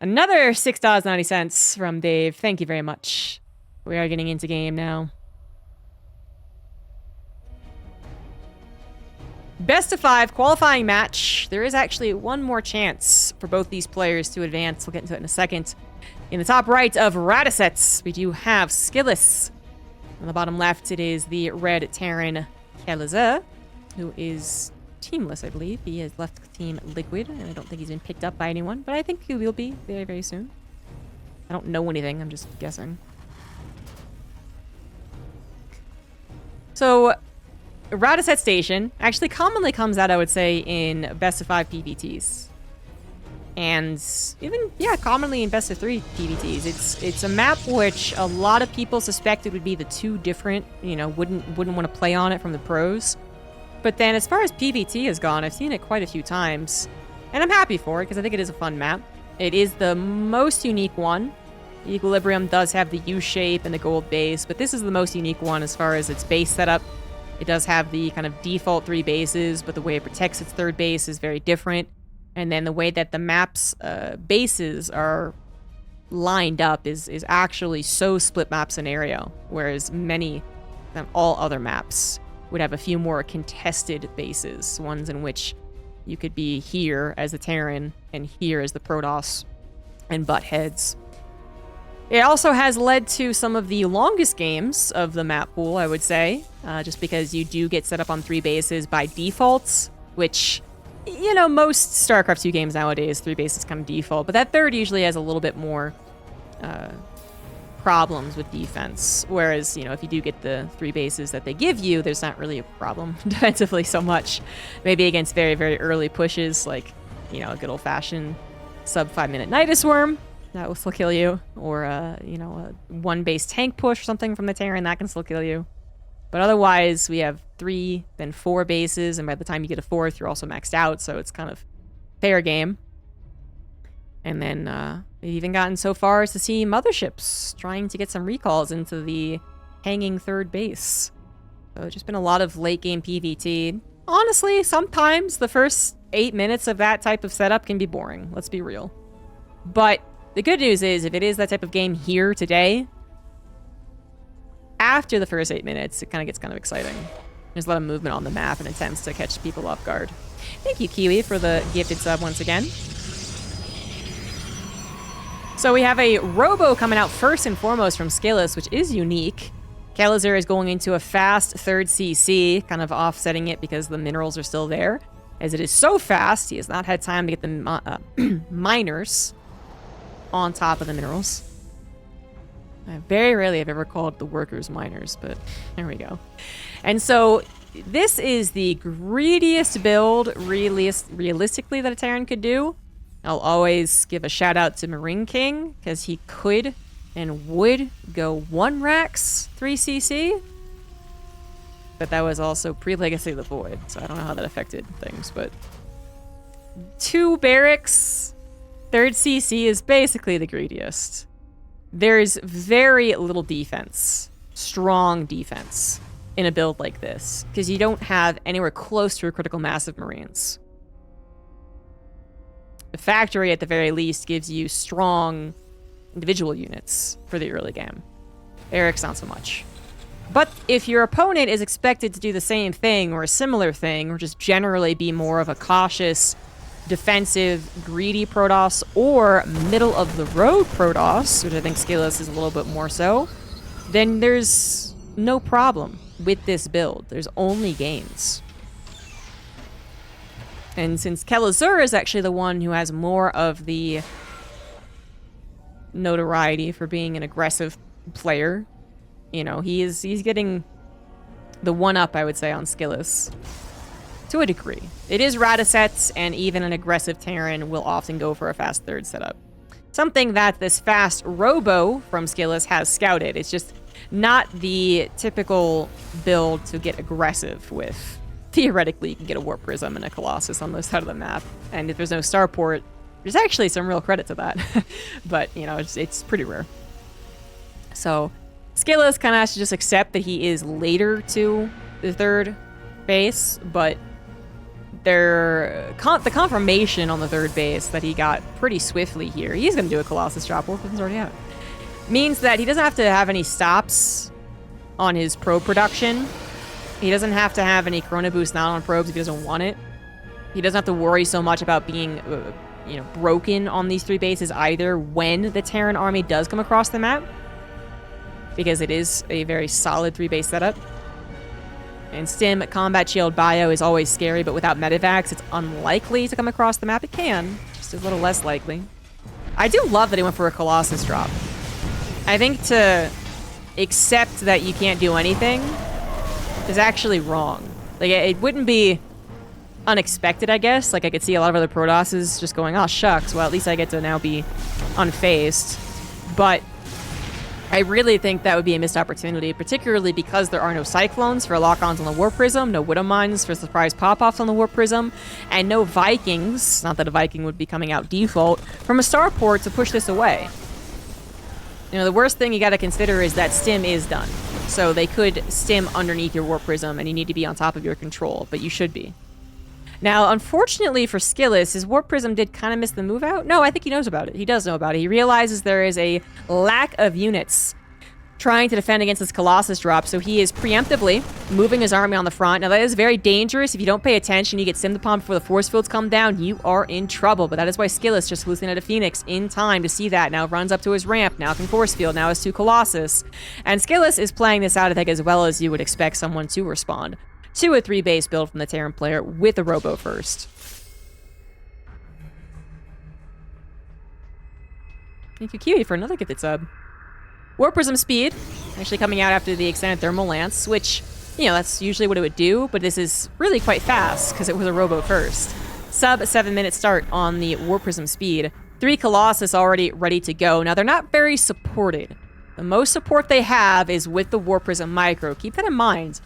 Another $6.90 from Dave. Thank you very much. We are getting into game now. Best of 5 qualifying match. There is actually one more chance for both these players to advance. We'll get into it in a second. In the top right of Radicets, we do have SKillous. On the bottom left, it is the red Terran Kelazhur, who is teamless, I believe. He has left Team Liquid, and I don't think he's been picked up by anyone, but I think he will be very, very soon. I don't know anything, I'm just guessing. So, Radicet Station actually commonly comes out, I would say, in best of 5 PvTs. And even, yeah, commonly in best of 3 PvTs. It's a map which a lot of people suspected would be the two different, you know, wouldn't want to play on it from the pros. But then as far as PvT has gone, I've seen it quite a few times. And I'm happy for it, because I think it is a fun map. It is the most unique one. Equilibrium does have the U-shape and the gold base, but this is the most unique one as far as its base setup. It does have the kind of default 3 bases, but the way it protects its third base is very different. And then the way that the map's bases are lined up is actually so split map scenario, whereas many, all other maps would have a few more contested bases, ones in which you could be here as the Terran and here as the Protoss and butt heads. It also has led to some of the longest games of the map pool, I would say, just because you do get set up on 3 bases by default, which, you know, most StarCraft 2 games nowadays, 3 bases come default, but that third usually has a little bit more problems with defense, whereas, you know, if you do get the 3 bases that they give you, there's not really a problem defensively so much. Maybe against very, very early pushes, like, you know, a good old-fashioned sub 5-minute Nidus Worm. That will still kill you. Or, you know, a 1-base tank push or something from the Terran, that can still kill you. But otherwise, we have 3, then 4 bases, and by the time you get a 4th, you're also maxed out, so it's kind of fair game. And then we've even gotten so far as to see motherships trying to get some recalls into the hanging third base. So it's just been a lot of late-game PvT. Honestly, sometimes the first 8 minutes of that type of setup can be boring, let's be real. But the good news is, if it is that type of game here today, after the first 8 minutes, it kind of gets kind of exciting. There's a lot of movement on the map and attempts to catch people off guard. Thank you, Kiwi, for the gifted sub once again. So we have a Robo coming out first and foremost from SKillous, which is unique. Kelazhur is going into a fast third CC, kind of offsetting it because the minerals are still there. As it is so fast, he has not had time to get the miners on top of the minerals. Very rarely have ever called the workers miners, but there we go. And so this is the greediest build realistically that a Terran could do. I'll always give a shout out to Marine King, because he could and would go 1 Rax 3cc. But that was also pre-Legacy of the Void, so I don't know how that affected things, but 2 barracks, 3rd CC is basically the greediest. There's very little defense, strong defense, in a build like this, because you don't have anywhere close to a critical mass of Marines. The factory, at the very least, gives you strong individual units for the early game. Eric's not so much. But if your opponent is expected to do the same thing or a similar thing, or just generally be more of a cautious, defensive, greedy Protoss, or middle-of-the-road Protoss, which I think SKillous is a little bit more so, then there's no problem with this build. There's only gains. And since Kelazhur is actually the one who has more of the notoriety for being an aggressive player, you know, he's getting the one-up, I would say, on SKillous. To a degree. It is Radicets, and even an aggressive Terran will often go for a fast third setup. Something that this fast Robo from SKillous has scouted. It's just not the typical build to get aggressive with. Theoretically, you can get a Warp Prism and a Colossus on this side of the map, and if there's no Starport, there's actually some real credit to that. But, you know, it's pretty rare. So, SKillous kind of has to just accept that he is later to the third base, but the confirmation on the third base that he got pretty swiftly here. He's going to do a Colossus drop. Warprism's already out. Means that he doesn't have to have any stops on his probe production. He doesn't have to have any Chrono Boost not on probes if he doesn't want it. He doesn't have to worry so much about being, broken on these 3 bases either when the Terran army does come across the map, because it is a very solid 3-base setup. And Stim Combat Shield Bio is always scary, but without Medivacs, it's unlikely to come across the map. It can, just a little less likely. I do love that he went for a Colossus drop. I think to accept that you can't do anything is actually wrong. Like, it wouldn't be unexpected, I guess. Like, I could see a lot of other Protosses just going, oh, shucks, well, at least I get to now be unfazed. But I really think that would be a missed opportunity, particularly because there are no Cyclones for lock-ons on the Warp Prism, no Widow Mines for surprise pop-offs on the Warp Prism, and no Vikings, not that a Viking would be coming out default, from a Starport to push this away. You know, the worst thing you gotta consider is that Stim is done. So they could Stim underneath your Warp Prism, and you need to be on top of your control, but you should be. Now, unfortunately for Skillous, his Warp Prism did kind of miss the move out. No, I think he knows about it. He does know about it. He realizes there is a lack of units trying to defend against this Colossus drop, so he is preemptively moving his army on the front. Now, that is very dangerous. If you don't pay attention, you get Stimmed upon before the force fields come down, you are in trouble. But that is why Skillous just hallucinated a Phoenix in time to see that. Now runs up to his ramp, now can force field, now has 2 Colossus. And Skillous is playing this out, I think, as well as you would expect someone to respond to a 3-base build from the Terran player with a Robo first. Thank you, Kiwi, for another gifted sub. Warp Prism speed, actually coming out after the extended Thermal Lance, which, that's usually what it would do, but this is really quite fast because it was a Robo first. Sub 7-minute start on the Warp Prism speed. 3 Colossus already ready to go. Now, they're not very supported. The most support they have is with the Warp Prism Micro. Keep that in mind.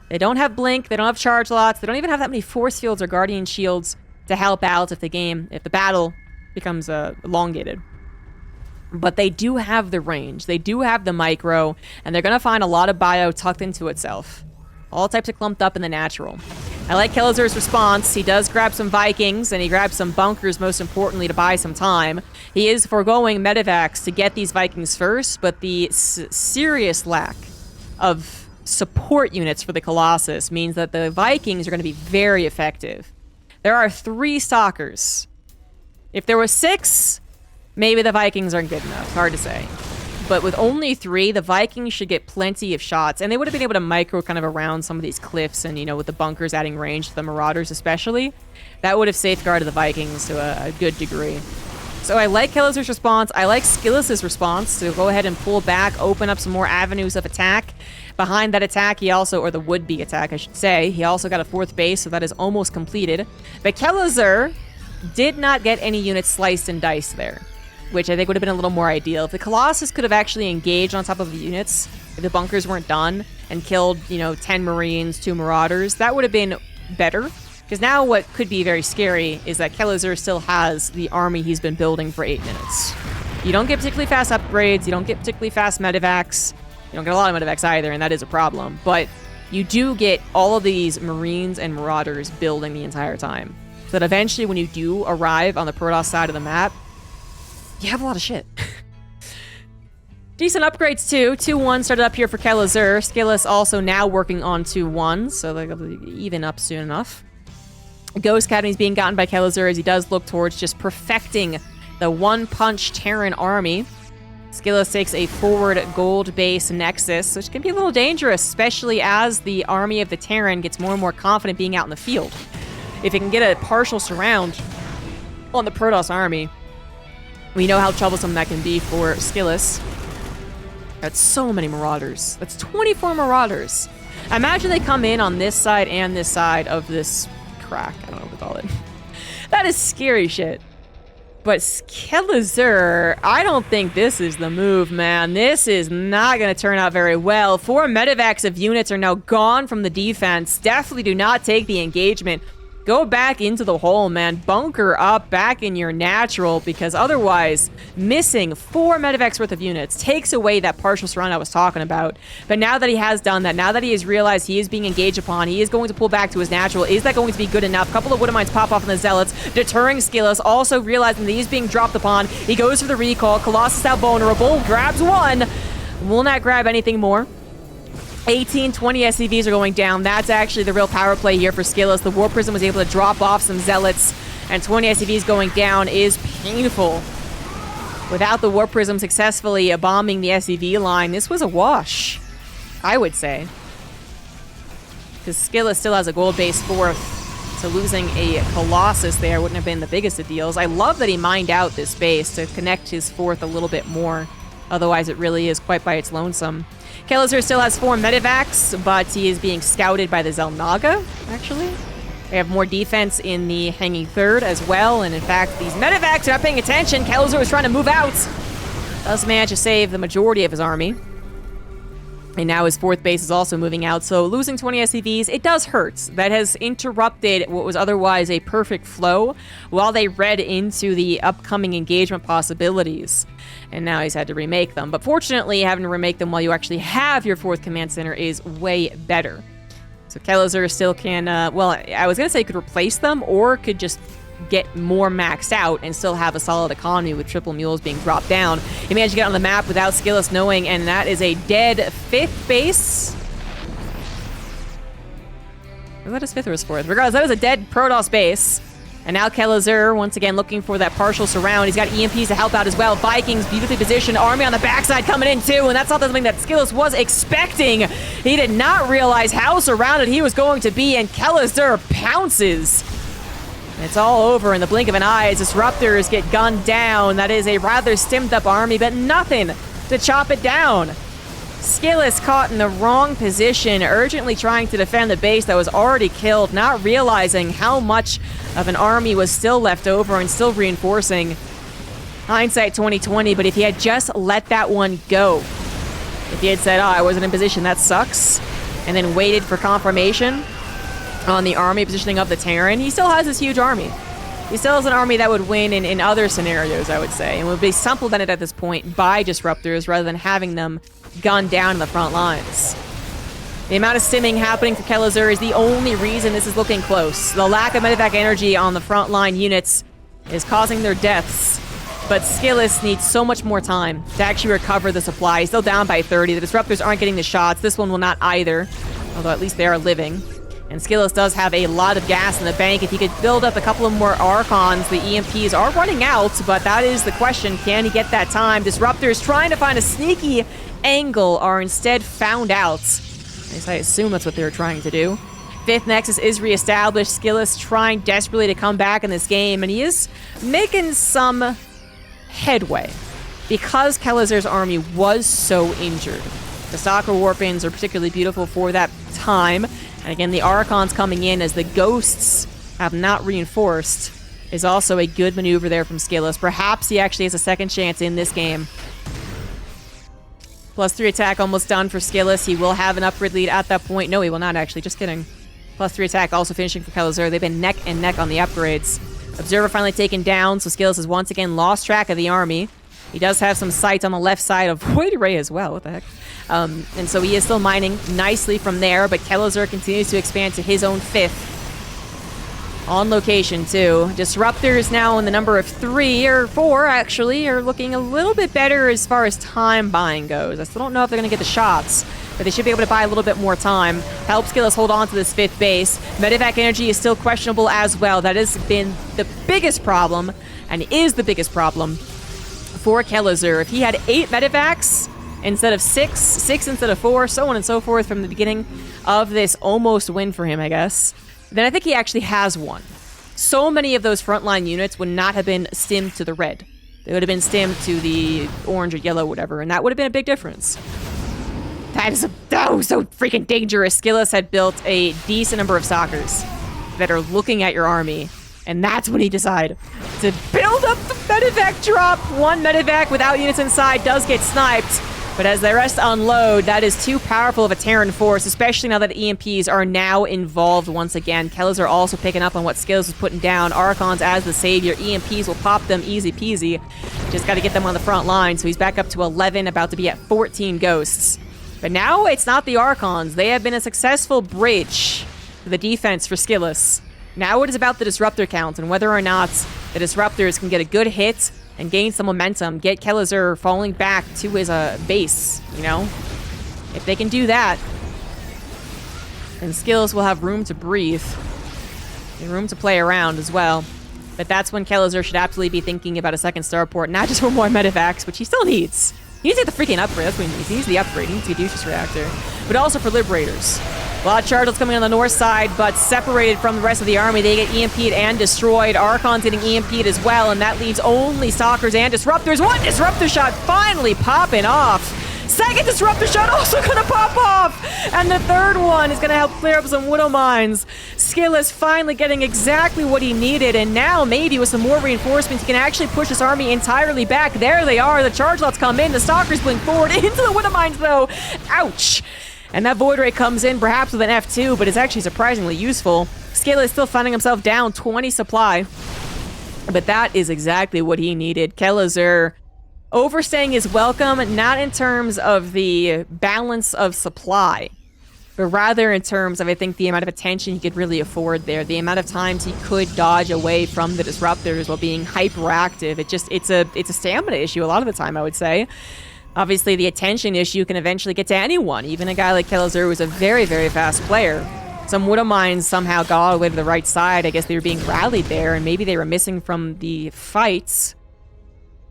They don't have Blink, they don't have Charge Lots, they don't even have that many Force Fields or Guardian Shields to help out if the battle becomes elongated. But they do have the range, they do have the Micro, and they're going to find a lot of bio tucked into itself. All types of clumped up in the natural. I like Kelazhur's response. He does grab some Vikings, and he grabs some bunkers, most importantly, to buy some time. He is foregoing Medivacs to get these Vikings first, but the serious lack of support units for the Colossus means that the Vikings are going to be very effective. There are 3 Stalkers. If there was 6, maybe the Vikings aren't good enough. Hard to say. But with only 3, the Vikings should get plenty of shots, and they would have been able to micro kind of around some of these cliffs, and, with the bunkers adding range to the Marauders especially, that would have safeguarded the Vikings to a good degree. So I like Kelazhur's response. I like Skillous' response to go ahead and pull back, open up some more avenues of attack. Behind that attack, or the would-be attack, I should say, he also got a 4th base, so that is almost completed. But Kelazhur did not get any units sliced and diced there, which I think would have been a little more ideal. If the Colossus could have actually engaged on top of the units, if the bunkers weren't done, and killed, 10 Marines, 2 Marauders, that would have been better. Because now what could be very scary is that Kelazhur still has the army he's been building for 8 minutes. You don't get particularly fast upgrades, you don't get particularly fast Medivacs, you don't get a lot of Medivacs either, and that is a problem. But you do get all of these Marines and Marauders building the entire time. So that eventually when you do arrive on the Protoss side of the map, you have a lot of shit. Decent upgrades too. 2-1 started up here for Kelazhur. Skillous also now working on 2-1, so they'll even up soon enough. Ghost Academy is being gotten by Kelazhur as he does look towards just perfecting the one-punch Terran army. Skillous takes a forward gold base Nexus, which can be a little dangerous, especially as the army of the Terran gets more and more confident being out in the field. If it can get a partial surround on the Protoss army, we know how troublesome that can be for Skillous. That's so many Marauders. That's 24 Marauders. Imagine they come in on this side and this side of this crack. I don't know what to call it. That is scary shit. But Kelazhur, I don't think this is the move, man. This is not going to turn out very well. 4 Medivacs of units are now gone from the defense. Definitely do not take the engagement. Go back into the hole, man. Bunker up back in your natural, because otherwise, missing 4 medevacs worth of units takes away that partial surround I was talking about. But now that he has done that, now that he has realized he is being engaged upon, he is going to pull back to his natural. Is that going to be good enough? A couple of Wood Mines pop off on the Zealots, deterring SKillous, also realizing that he's being dropped upon. He goes for the recall. Colossus out vulnerable, grabs one. Will not grab anything more. 18, 20 SCVs are going down. That's actually the real power play here for SKillous. The War Prism was able to drop off some Zealots, and 20 SCVs going down is painful. Without the War Prism successfully bombing the SCV line, this was a wash, I would say. Because SKillous still has a gold base 4th, so losing a Colossus there wouldn't have been the biggest of deals. I love that he mined out this base to connect his 4th a little bit more. Otherwise, it really is quite by its lonesome. Kelazhur still has 4 medevacs, but he is being scouted by the Xel'Naga, actually. They have more defense in the hanging 3rd as well, and in fact, these medevacs are not paying attention. Kelazhur was trying to move out. Does manage to save the majority of his army. And now his 4th base is also moving out, so losing 20 SCVs, it does hurt. That has interrupted what was otherwise a perfect flow while they read into the upcoming engagement possibilities. And now he's had to remake them. But fortunately, having to remake them while you actually have your 4th command center is way better. So Kelazhur still can, well, I was going to say could replace them or could just get more maxed out and still have a solid economy with triple mules being dropped down. He managed to get on the map without SKillous knowing, and that is a dead 5th base. Was that his 5th or his 4th? Regardless, that was a dead Protoss base. And now Kelazhur, once again, looking for that partial surround. He's got EMPs to help out as well. Vikings, beautifully positioned. Army on the backside coming in, too. And that's not something that SKillous was expecting. He did not realize how surrounded he was going to be. And Kelazhur pounces. It's all over in the blink of an eye as Disruptors get gunned down. That is a rather stimmed up army, but nothing to chop it down. SKillous caught in the wrong position, urgently trying to defend the base that was already killed, not realizing how much of an army was still left over and still reinforcing. Hindsight 2020, but if he had just let that one go, if he had said, oh, I wasn't in position, that sucks, and then waited for confirmation on the army positioning of the Terran, he still has this huge army. He still has an army that would win in other scenarios, I would say, and would be supplemented at this point by Disruptors rather than having them gunned down in the front lines. The amount of stimming happening for Kelazhur is the only reason this is looking close. The lack of medevac energy on the front line units is causing their deaths, but SKillous needs so much more time to actually recover the supply. He's still down by 30. The Disruptors aren't getting the shots. This one will not either, although at least they are living. And SKillous does have a lot of gas in the bank. If he could build up a couple of more Archons, the EMPs are running out, but that is the question. Can he get that time? Disruptors trying to find a sneaky angle are instead found out. At least I assume that's what they were trying to do. 5th Nexus is reestablished. SKillous trying desperately to come back in this game, and he is making some headway because Kelazhur's army was so injured. The Stalker Warpins are particularly beautiful for that time. And again, the Archons coming in as the Ghosts have not reinforced is also a good maneuver there from SKillous. Perhaps he actually has a second chance in this game. +3 attack almost done for SKillous. He will have an upgrade lead at that point. No, he will not actually. Just kidding. +3 attack also finishing for Kelazhur. They've been neck and neck on the upgrades. Observer finally taken down, so SKillous has once again lost track of the army. He does have some sights on the left side of Void Ray as well. What the heck? And so he is still mining nicely from there, but Kelazhur continues to expand to his own 5th. On location, too. Disruptors now in the number of 3, or 4, actually, are looking a little bit better as far as time buying goes. I still don't know if they're going to get the shots, but they should be able to buy a little bit more time. Help SKillous hold on to this 5th base. Medevac energy is still questionable as well. That has been the biggest problem, and is the biggest problem for Kelazhur. If he had 8 medevacs instead of 6 instead of 4, so on and so forth from the beginning of this almost win for him, I guess, then I think he actually has one. So many of those frontline units would not have been stimmed to the red. They would have been stimmed to the orange or yellow, whatever, and that would have been a big difference. That is so freaking dangerous. SKillous had built a decent number of stalkers that are looking at your army, and that's when he decided to build up the medevac drop. 1 medevac without units inside does get sniped, But as the rest unload, that is too powerful of a Terran force, especially now that EMPs are now involved once again. Kelazhur also picking up on what SKillous was putting down. Archons as the savior. EMPs will pop them easy peasy. Just got to get them on the front line. So he's back up to 11, about to be at 14 ghosts. But now it's not the Archons. They have been a successful bridge for the defense for SKillous. Now it is about the Disruptor count and whether or not the Disruptors can get a good hit and gain some momentum, get Kelazhur falling back to his base, you know? If they can do that, then SKillous will have room to breathe and room to play around as well. But that's when Kelazhur should absolutely be thinking about a second starport, not just for more medevacs, which he still needs. He needs to get the freaking upgrade. That's what he needs. He needs the upgrade. He needs the Caduceus reactor. But also for Liberators. A lot of Chargers coming on the north side, but separated from the rest of the army. They get EMP'd and destroyed. Archon's getting EMP'd as well, and that leaves only Stalkers and Disruptors. One Disruptor shot finally popping off. Second Disruptor shot also gonna pop off! And the third one is gonna help clear up some Widow Mines. SKillous finally getting exactly what he needed, and now maybe with some more reinforcements, he can actually push this army entirely back. There they are, the Charge Lots come in, the Stalkers blink forward into the Widow Mines though. Ouch! And that Void Ray comes in perhaps with an F2, but it's actually surprisingly useful. SKillous still finding himself down 20 supply. But that is exactly what he needed. Kelazhur overstaying his welcome, not in terms of the balance of supply, but rather in terms of, I think, the amount of attention he could really afford there. The amount of times he could dodge away from the Disruptors while being hyperactive. It's a stamina issue a lot of the time, I would say. Obviously, the attention issue can eventually get to anyone, even a guy like Kelazhur, who's a very, very fast player. Some Widow Mines somehow got all the way to the right side. I guess they were being rallied there, and maybe they were missing from the fights.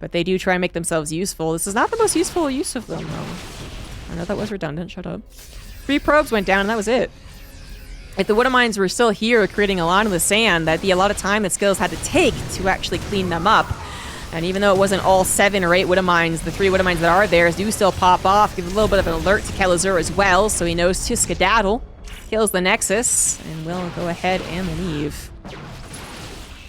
But they do try and make themselves useful. This is not the most useful use of them, though. I know that was redundant. Shut up. 3 probes went down, and that was it. If the Widow Mines were still here creating a line in the sand, that'd be a lot of time that SKillous had to take to actually clean them up. And even though it wasn't all 7 or 8 Widow Mines, the 3 Widow Mines that are there do still pop off. Give a little bit of an alert to Kelazhur as well, so he knows to skedaddle. Kills the Nexus, and will go ahead and leave.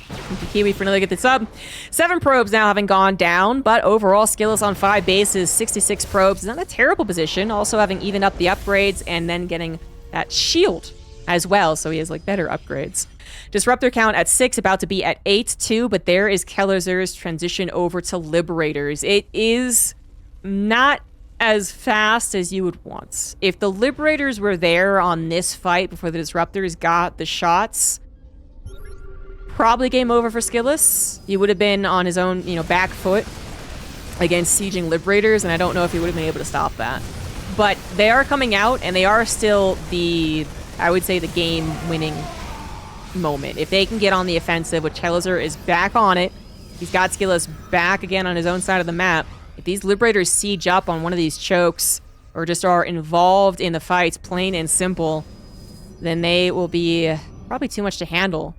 Thank you, Kiwi, for another get this up. 7 probes now having gone down, but overall, SKillous on 5 bases, 66 probes. Is not a terrible position. Also having evened up the upgrades and then getting that shield as well, so he has like better upgrades. Disruptor count at 6, about to be at 8 too, but there is Kelazhur's transition over to Liberators. It is not as fast as you would want. If the Liberators were there on this fight before the Disruptors got the shots, probably game over for SKillous. He would have been on his own, back foot against sieging Liberators, and I don't know if he would have been able to stop that. But they are coming out, and they are still I would say, the game-winning moment. If they can get on the offensive, which Kelazhur is back on it, he's got SKillous back again on his own side of the map. If these Liberators siege up on one of these chokes, or just are involved in the fights, plain and simple, then they will be probably too much to handle.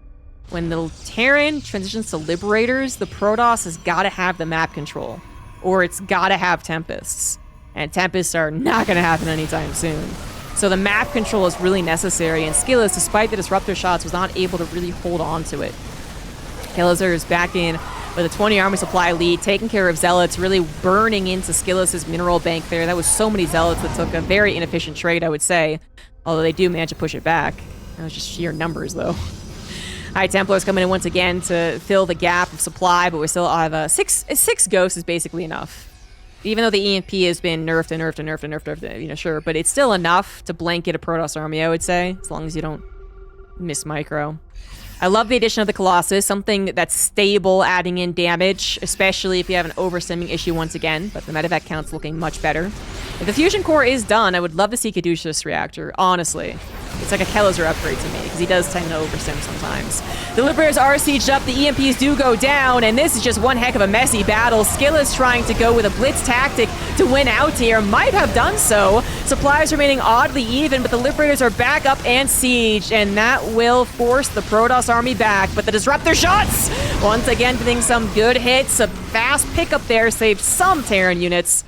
When the Terran transitions to Liberators, the Protoss has got to have the map control, or it's got to have Tempests. And Tempests are not going to happen anytime soon. So the map control is really necessary, and SKillous, despite the Disruptor shots, was not able to really hold on to it. Kelazhur is back in with a 20 army supply lead, taking care of Zealots, really burning into SKillous' mineral bank there. That was so many Zealots that took a very inefficient trade, I would say. Although they do manage to push it back. That was just sheer numbers, though. High Templars coming in once again to fill the gap of supply, but we still have six ghosts is basically enough. Even though the EMP has been nerfed and nerfed, sure, but it's still enough to blanket a Protoss army, I would say, as long as you don't miss micro. I love the addition of the Colossus, something that's stable, adding in damage, especially if you have an overstimming issue once again, but the medevac count's looking much better. If the fusion core is done, I would love to see Caduceus reactor, honestly. It's like a Kelazhur upgrade to me, because he does tend to overstim sometimes. The Liberators are sieged up, the EMPs do go down, and this is just one heck of a messy battle. SKillous trying to go with a blitz tactic to win out here, might have done so. Supplies remaining oddly even, but the Liberators are back up and sieged, and that will force the Protoss army back. But the Disruptor shots, once again getting some good hits, a fast pickup there, saved some Terran units.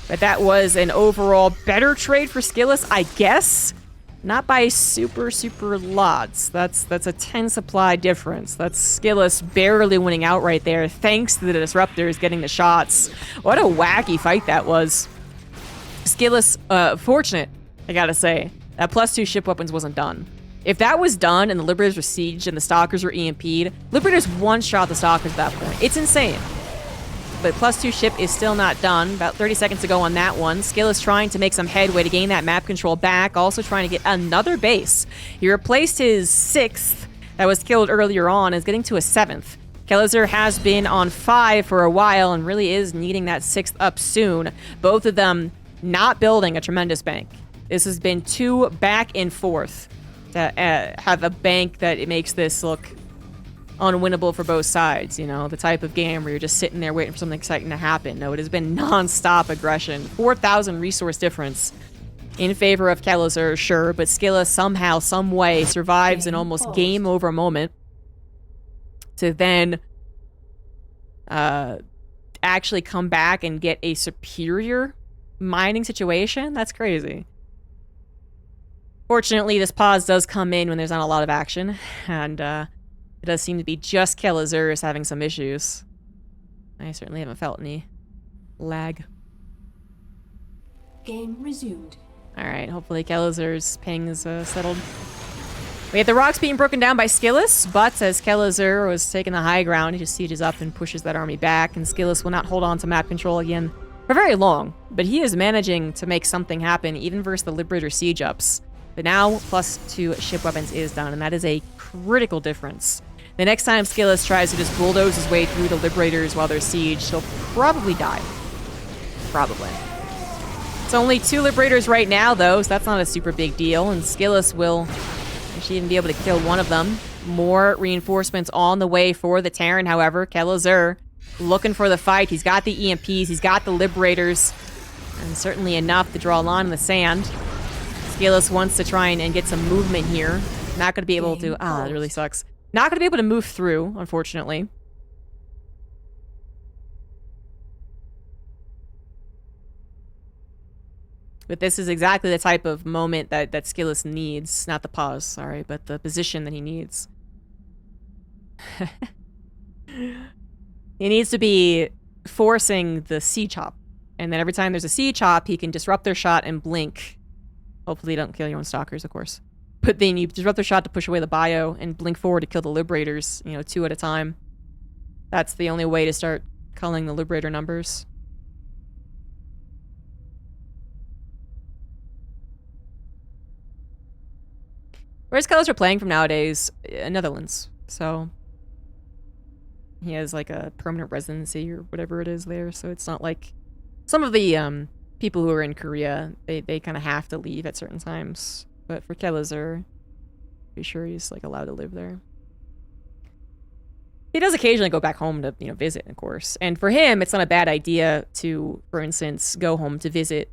But that was an overall better trade for SKillous, I guess. Not by super lots. That's a 10 supply difference. That's SKillous barely winning out right there, thanks to the Disruptors getting the shots. What a wacky fight that was. SKillous, fortunate, I gotta say, that +2 ship weapons wasn't done. If that was done and the Liberators were sieged and the Stalkers were EMP'd, Liberators one-shot the Stalkers at that point. It's insane. But +2 ship is still not done. About 30 seconds to go on that one. SKillous trying to make some headway to gain that map control back. Also trying to get another base. He replaced his 6th that was killed earlier on, is getting to a 7th. Kelazhur has been on 5 for a while and really is needing that 6th up soon. Both of them not building a tremendous bank. This has been 2 back and forth to have a bank that it makes this look unwinnable for both sides, you know, the type of game where you're just sitting there waiting for something exciting to happen. No, it has been non-stop aggression. 4,000 resource difference in favor of Kelazhur, sure, but SKillous somehow, some way survives an almost game over moment to then actually come back and get a superior mining situation. That's crazy. Fortunately, this pause does come in when there's not a lot of action, and it does seem to be just Kelazhur is having some issues. I certainly haven't felt any lag. Game resumed. Alright, hopefully Kelazhur's ping is settled. We have the rocks being broken down by SKillous, but as Kelazhur was taking the high ground, he just sieges up and pushes that army back, and SKillous will not hold on to map control again for very long. But he is managing to make something happen, even versus the Liberator siege ups. But now, +2 ship weapons is done, and that is a critical difference. The next time SKillous tries to just bulldoze his way through the Liberators while they're sieged, he'll probably die. Probably. It's only 2 Liberators right now, though, so that's not a super big deal, and SKillous will actually even be able to kill one of them. More reinforcements on the way for the Terran, however. Kelazhur looking for the fight. He's got the EMPs, he's got the Liberators, and certainly enough to draw a line in the sand. SKillous wants to try and get some movement here. Not going to be able to... Ah, it really sucks. Not going to be able to move through, unfortunately. But this is exactly the type of moment that SKillous needs. Not the pause, sorry, but the position that he needs. He needs to be forcing the C-chop. And then every time there's a C-chop, he can disrupt their shot and blink. Hopefully you don't kill your own Stalkers, of course. But then you disrupt their shot to push away the bio and blink forward to kill the Liberators, you know, 2 at a time. That's the only way to start culling the Liberator numbers. Where's Kelazhur playing from nowadays? Netherlands. So he has like a permanent residency or whatever it is there. So it's not like some of the people who are in Korea, they kind of have to leave at certain times. But for Kelazhur, be sure he's like allowed to live there. He does occasionally go back home to, you know, visit, of course. And for him, it's not a bad idea to, for instance, go home to visit.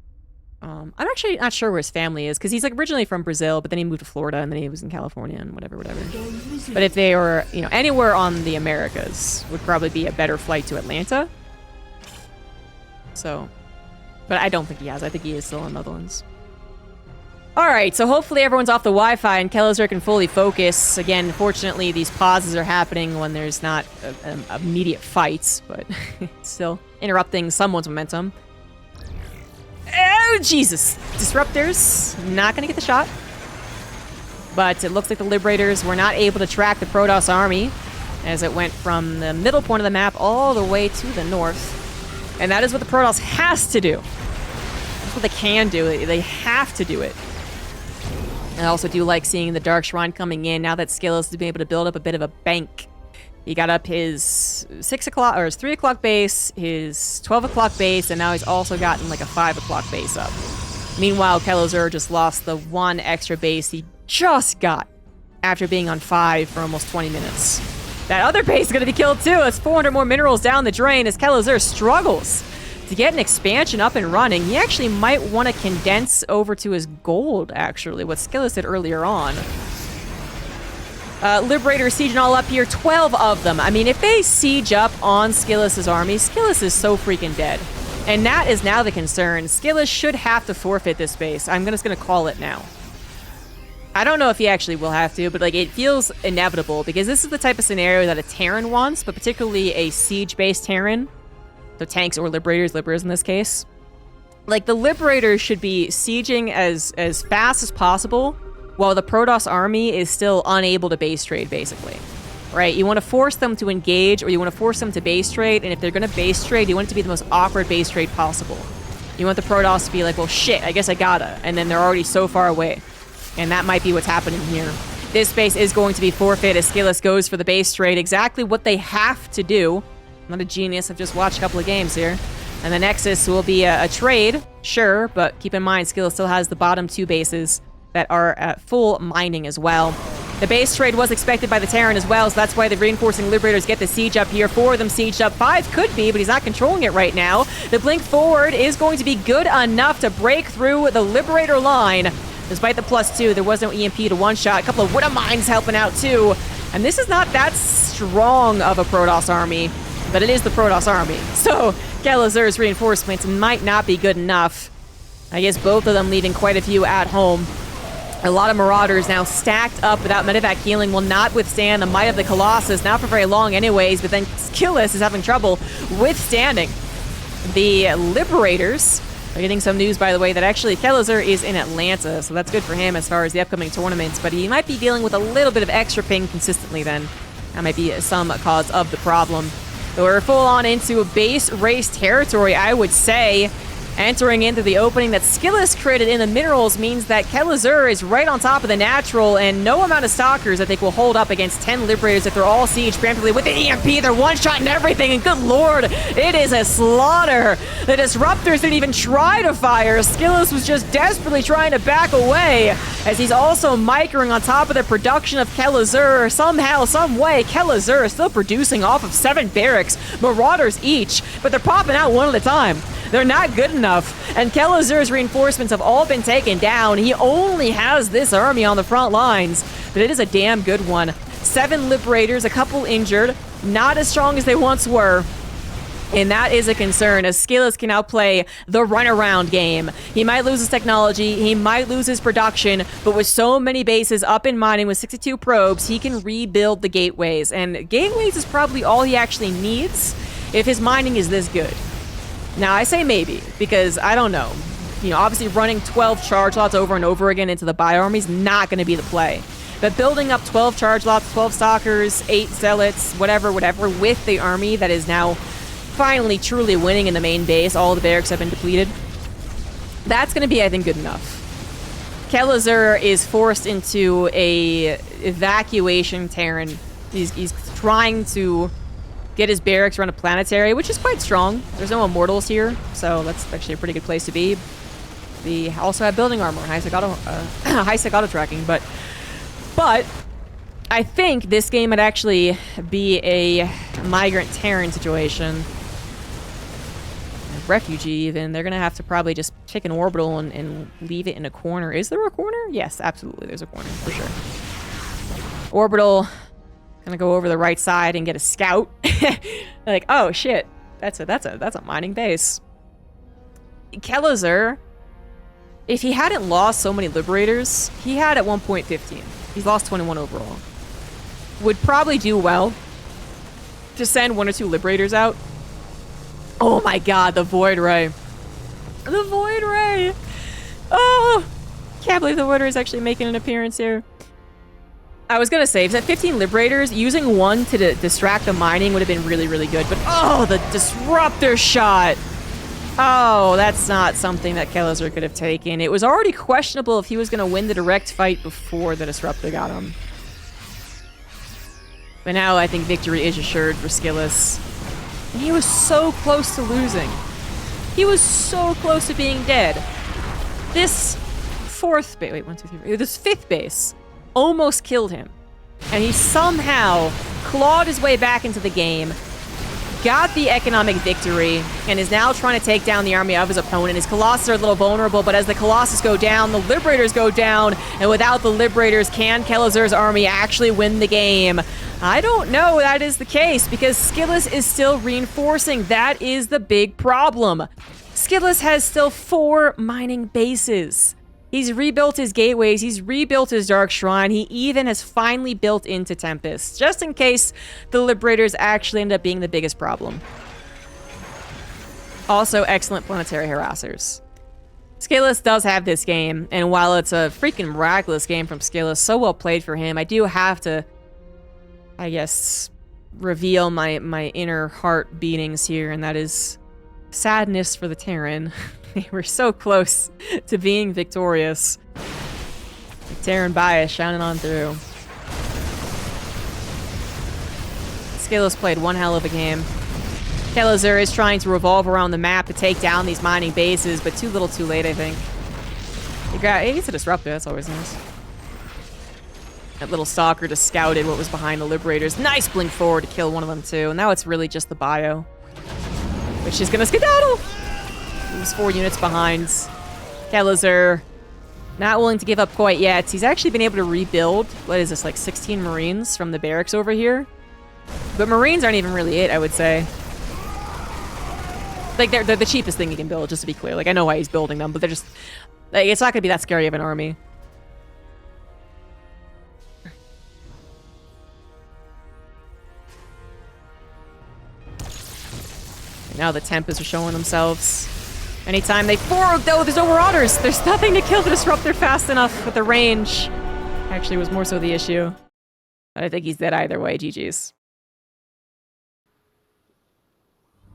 I'm actually not sure where his family is, because he's like originally from Brazil, but then he moved to Florida, and then he was in California and whatever. But if they were, you know, anywhere on the Americas, would probably be a better flight to Atlanta. So, but I don't think he has. I think he is still in the Netherlands. Alright, so hopefully everyone's off the Wi-Fi and Kelazhur can fully focus. Again, fortunately, these pauses are happening when there's not immediate fights, but it's still interrupting someone's momentum. Oh, Jesus! Disruptors, not gonna get the shot. But it looks like the Liberators were not able to track the Protoss army as it went from the middle point of the map all the way to the north. And that is what the Protoss has to do. That's what they can do. They have to do it. I also do like seeing the Dark Shrine coming in now that SKillous has been able to build up a bit of a bank. He got up his 6 o'clock, or his 3 o'clock base, his 12 o'clock base, and now he's also gotten like a 5 o'clock base up. Meanwhile, Kelazhur just lost the 1 extra base he just got after being on 5 for almost 20 minutes. That other base is going to be killed too. That's 400 more minerals down the drain as Kelazhur struggles to get an expansion up and running. He actually might want to condense over to his gold, actually, what SKillous did earlier on. Liberator sieging all up here, 12 of them. I mean, if they siege up on SKillous's army, SKillous is so freaking dead. And that is now the concern. SKillous should have to forfeit this base. I'm just going to call it now. I don't know if he actually will have to, but like it feels inevitable because this is the type of scenario that a Terran wants, but particularly a siege-based Terran. So tanks or Liberators in this case. Like, the Liberators should be sieging as fast as possible while the Protoss army is still unable to base trade, basically. Right? You want to force them to engage, or you want to force them to base trade, and if they're going to base trade, you want it to be the most awkward base trade possible. You want the Protoss to be like, well, shit, I guess I gotta. And then they're already so far away. And that might be what's happening here. This base is going to be forfeit as SKillous goes for the base trade. Exactly what they have to do. I'm not a genius. I've just watched a couple of games here. And the Nexus will be a trade, sure, but keep in mind, SKillous still has the bottom 2 bases that are at full mining as well. The base trade was expected by the Terran as well, so that's why the reinforcing Liberators get the siege up here. 4 of them sieged up. 5 could be, but he's not controlling it right now. The blink forward is going to be good enough to break through the Liberator line. Despite the +2, there was no EMP to one-shot. A couple of Widow Mines helping out too. And this is not that strong of a Protoss army, but it is the Protoss army. So Kelazhur's reinforcements might not be good enough. I guess both of them leaving quite a few at home. A lot of Marauders now stacked up without medevac healing will not withstand the might of the Colossus, not for very long anyways, but then SKillous is having trouble withstanding. The Liberators are getting some news, by the way, that actually Kelazhur is in Atlanta, so that's good for him as far as the upcoming tournaments, but he might be dealing with a little bit of extra ping consistently then. That might be some cause of the problem. So we're full on into base race territory, I would say. Entering into the opening that SKillous created in the minerals means that Kelazhur is right on top of the natural, and no amount of stalkers I think will hold up against 10 Liberators if they're all siege preemptively with the EMP. They're one-shotting everything, and good lord, it is a slaughter. The Disruptors didn't even try to fire. SKillous was just desperately trying to back away, as he's also microing on top of the production of Kelazhur. Somehow, some way, Kelazhur is still producing off of 7 barracks, Marauders each, but they're popping out one at a time. They're not good enough, and Kelazhur's reinforcements have all been taken down. He only has this army on the front lines, but it is a damn good one. 7 Liberators, a couple injured, not as strong as they once were. And that is a concern, as SKillous can now play the runaround game. He might lose his technology, he might lose his production, but with so many bases up in mining with 62 probes, he can rebuild the gateways. And gateways is probably all he actually needs if his mining is this good. Now, I say maybe, because I don't know. You know, obviously running 12 charge lots over and over again into the bio army is not going to be the play. But building up 12 charge lots, 12 stalkers, 8 zealots, whatever, with the army that is now finally truly winning in the main base, all the barracks have been depleted, that's going to be, I think, good enough. Kelazhur is forced into a evacuation Terran. He's trying to get his barracks around a planetary, which is quite strong. There's no immortals here, so that's actually a pretty good place to be. They also have building armor, high-sec auto tracking, but I think this game would actually be a migrant Terran situation. Refugee, even. They're gonna have to probably just take an orbital and leave it in a corner. Is there a corner? Yes, absolutely, there's a corner, for sure. Orbital. Gonna go over the right side and get a scout. Like, oh shit, that's a mining base. Kelazhur, if he hadn't lost so many Liberators, he had at one point 15. He's lost 21 overall. Would probably do well to send 1 or 2 Liberators out. Oh my god, the Void Ray. The Void Ray! Oh! Can't believe the Void Ray is actually making an appearance here. I was gonna say, if it's at 15 Liberators, using 1 to distract the mining would have been really, really good. But oh, the Disruptor shot! Oh, that's not something that Kelazhur could have taken. It was already questionable if he was gonna win the direct fight before the Disruptor got him. But now I think victory is assured for SKillous. And he was so close to losing. He was so close to being dead. This 4th base, wait, 1, 2, 3, this 5th base almost killed him. And he somehow clawed his way back into the game, got the economic victory, and is now trying to take down the army of his opponent. His Colossus are a little vulnerable, but as the Colossus go down, the Liberators go down, and without the Liberators, can Kelazhur's army actually win the game? I don't know that is the case, because SKillous is still reinforcing. That is the big problem. SKillous has still 4 mining bases. He's rebuilt his gateways, he's rebuilt his Dark Shrine, he even has finally built into Tempest, just in case the Liberators actually end up being the biggest problem. Also, excellent planetary harassers. SKillous does have this game, and while it's a freaking miraculous game from SKillous, so well played for him, I do have to, I guess, reveal my inner heart beatings here, and that is sadness for the Terran. They were so close to being victorious. The Terran bias shining on through. SKillous played one hell of a game. Kelazhur is trying to revolve around the map to take down these mining bases, but too little too late, I think. He gets a disruptor, that's always nice. That little stalker just scouted what was behind the Liberators. Nice blink forward to kill one of them too, and now it's really just the bio. Which is gonna skedaddle! He was 4 units behind. Kelazhur, not willing to give up quite yet. He's actually been able to rebuild, what is this, like 16 Marines from the barracks over here? But Marines aren't even really it, I would say. Like, they're the cheapest thing you can build, just to be clear. Like, I know why he's building them, but they're just... Like, it's not gonna be that scary of an army. Now the Tempest are showing themselves. Anytime they forward, though, there's no Marauders. There's nothing to kill the Disruptor fast enough with the range. Actually, was more so the issue. But I think he's dead either way. GG's.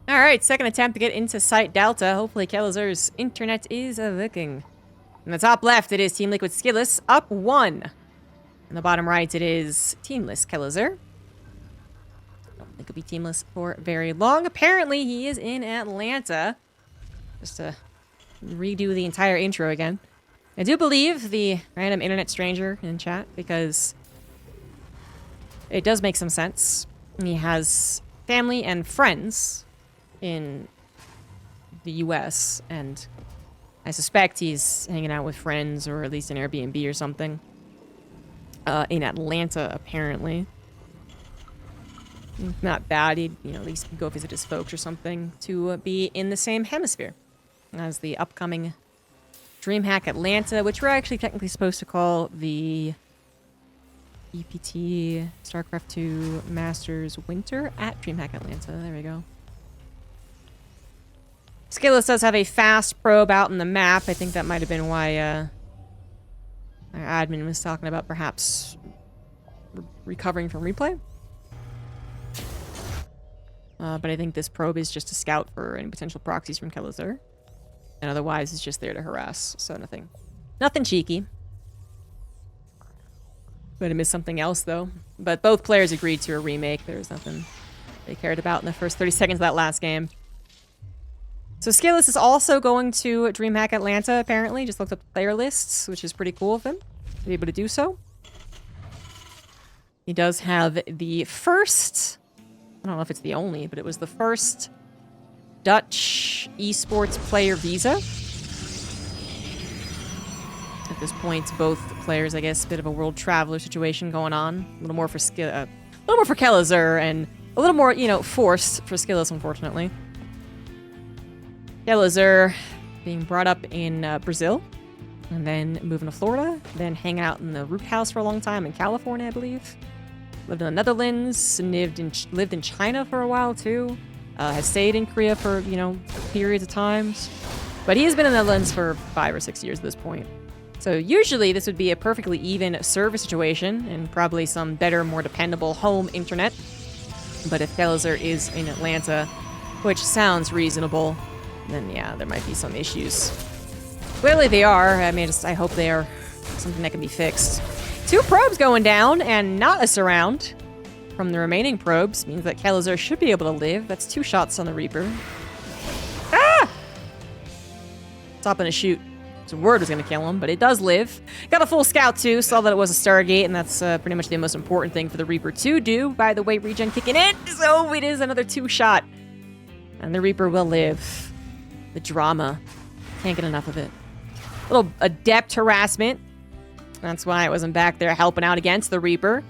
Alright, second attempt to get into Site Delta. Hopefully Kelazhur's internet is working. In the top left, it is Team Liquid SKillous, up 1. In the bottom right, it is Teamless Kelazhur. Don't think he'll be teamless for very long. Apparently, he is in Atlanta. Just to redo the entire intro again. I do believe the random internet stranger in chat, because it does make some sense. He has family and friends in the US, and I suspect he's hanging out with friends, or at least an Airbnb or something, in Atlanta, apparently. Not bad. He'd, at least go visit his folks or something to be in the same hemisphere as the upcoming DreamHack Atlanta, which we're actually technically supposed to call the EPT StarCraft 2 Masters Winter at DreamHack Atlanta. There we go. SKillous does have a fast probe out in the map. I think that might have been why our admin was talking about perhaps recovering from replay. But I think this probe is just to scout for any potential proxies from Kelazhur. And otherwise, it's just there to harass. So nothing cheeky. But I missed something else, though. But both players agreed to a remake. There was nothing they cared about in the first 30 seconds of that last game. So SKillous is also going to DreamHack Atlanta, apparently. Just looked up the player lists, which is pretty cool of him to be able to do so. He does have the first... I don't know if it's the only, but it was the first Dutch esports player visa. At this point, both players, I guess, a bit of a world traveler situation going on. A little more for Kelazhur, and a little more, forced for SKillous, unfortunately. Kelazhur being brought up in Brazil, and then moving to Florida, then hanging out in the root house for a long time in California, I believe. Lived in the Netherlands, lived in China for a while too. Has stayed in Korea for, periods of times. But he has been in the Netherlands for 5 or 6 years at this point. So usually this would be a perfectly even server situation and probably some better, more dependable home internet. But if Kelazhur is in Atlanta, which sounds reasonable, then yeah, there might be some issues. Clearly they are. I hope they are something that can be fixed. 2 probes going down, and not a surround from the remaining probes. Means that Kelazhur should be able to live. That's 2 shots on the Reaper. Ah! Stop in a shoot. So word was going to kill him, but it does live. Got a full scout too. Saw that it was a Stargate, and that's pretty much the most important thing for the Reaper to do. By the way, regen kicking in, so it is another 2 shot. And the Reaper will live. The drama. Can't get enough of it. Little adept harassment. That's why I wasn't back there helping out against the Reaper.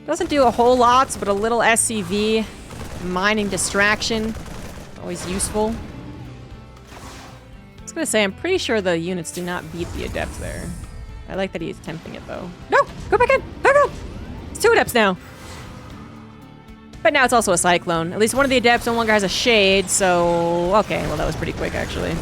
Doesn't do a whole lot, but a little SCV. Mining distraction. Always useful. I was going to say, I'm pretty sure the units do not beat the Adept there. I like that he's attempting it, though. No! Go back in! Back up! It's 2 Adepts now. But now it's also a Cyclone. At least one of the Adepts no longer has a Shade, so... Okay, well that was pretty quick, actually.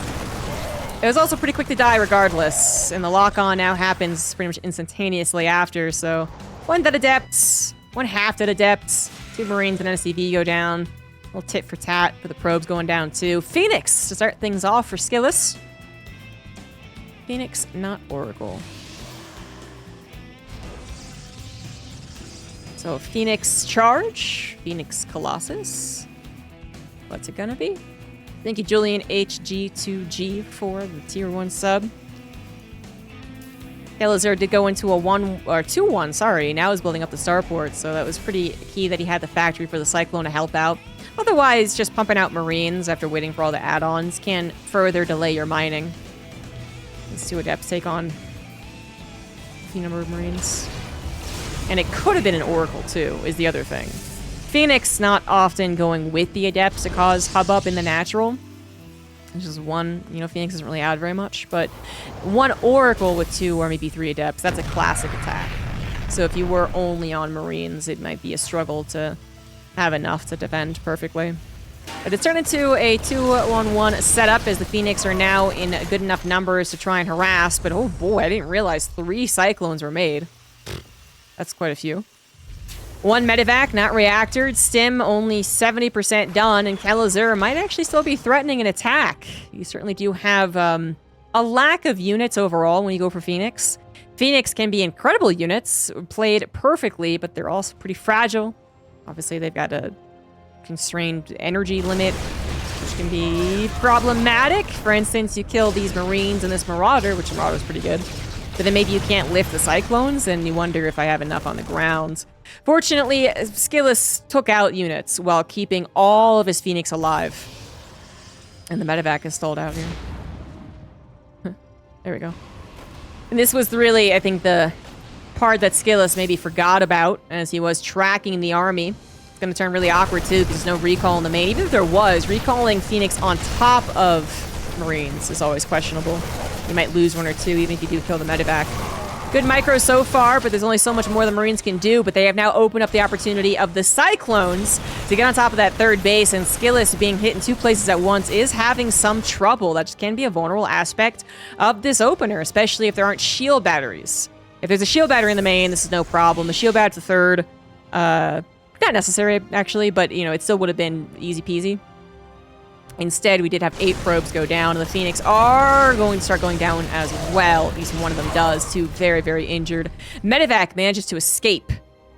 It was also pretty quick to die regardless, and the lock-on now happens pretty much instantaneously after, so 1 dead adept, 1 half dead adept, 2 Marines and NSCV go down. A little tit for tat for the probes going down too. Phoenix to start things off for SKillous. Phoenix, not Oracle. So Phoenix Charge, Phoenix Colossus. What's it gonna be? Thank you, Julian HG2G, for the tier 1 sub. Kelazhur did go into a 2-1, sorry. Now he's building up the starport, so that was pretty key that he had the factory for the Cyclone to help out. Otherwise, just pumping out Marines after waiting for all the add-ons can further delay your mining. These 2 adepts take on a few number of Marines. And it could have been an Oracle, too, is the other thing. Phoenix not often going with the adepts to cause hubbub in the natural. There's just 1, you know, Phoenix doesn't really add very much, but 1 Oracle with 2 or maybe 3 adepts, that's a classic attack. So if you were only on Marines, it might be a struggle to have enough to defend perfectly. But it's turned into a 2-1-1 setup as the Phoenix are now in good enough numbers to try and harass, but oh boy, I didn't realize 3 Cyclones were made. That's quite a few. 1 medevac, not reactored. Stim only 70% done, and Kelazhur might actually still be threatening an attack. You certainly do have a lack of units overall when you go for Phoenix. Phoenix can be incredible units, played perfectly, but they're also pretty fragile. Obviously, they've got a constrained energy limit, which can be problematic. For instance, you kill these Marines and this Marauder, which Marauder's pretty good. But then maybe you can't lift the Cyclones, and you wonder if I have enough on the ground. Fortunately, SKillous took out units while keeping all of his Phoenix alive. And the medevac is stalled out here. There we go. And this was really, I think, the part that SKillous maybe forgot about as he was tracking the army. It's going to turn really awkward, too, because there's no recall in the main. Even if there was, recalling Phoenix on top of Marines is always questionable. You might lose 1 or 2 even if you do kill the medevac. Good micro so far, but there's only so much more the Marines can do, but they have now opened up the opportunity of the Cyclones to get on top of that 3rd base, and SKillous being hit in 2 places at once is having some trouble. That just can be a vulnerable aspect of this opener, especially if there aren't shield batteries. If there's a shield battery in the main, this is no problem. The shield battery to 3rd, not necessary, actually, but, you know, it still would have been easy peasy. Instead, we did have 8 probes go down, and the Phoenix are going to start going down as well. At least 1 of them does. 2 very, very injured. Medevac manages to escape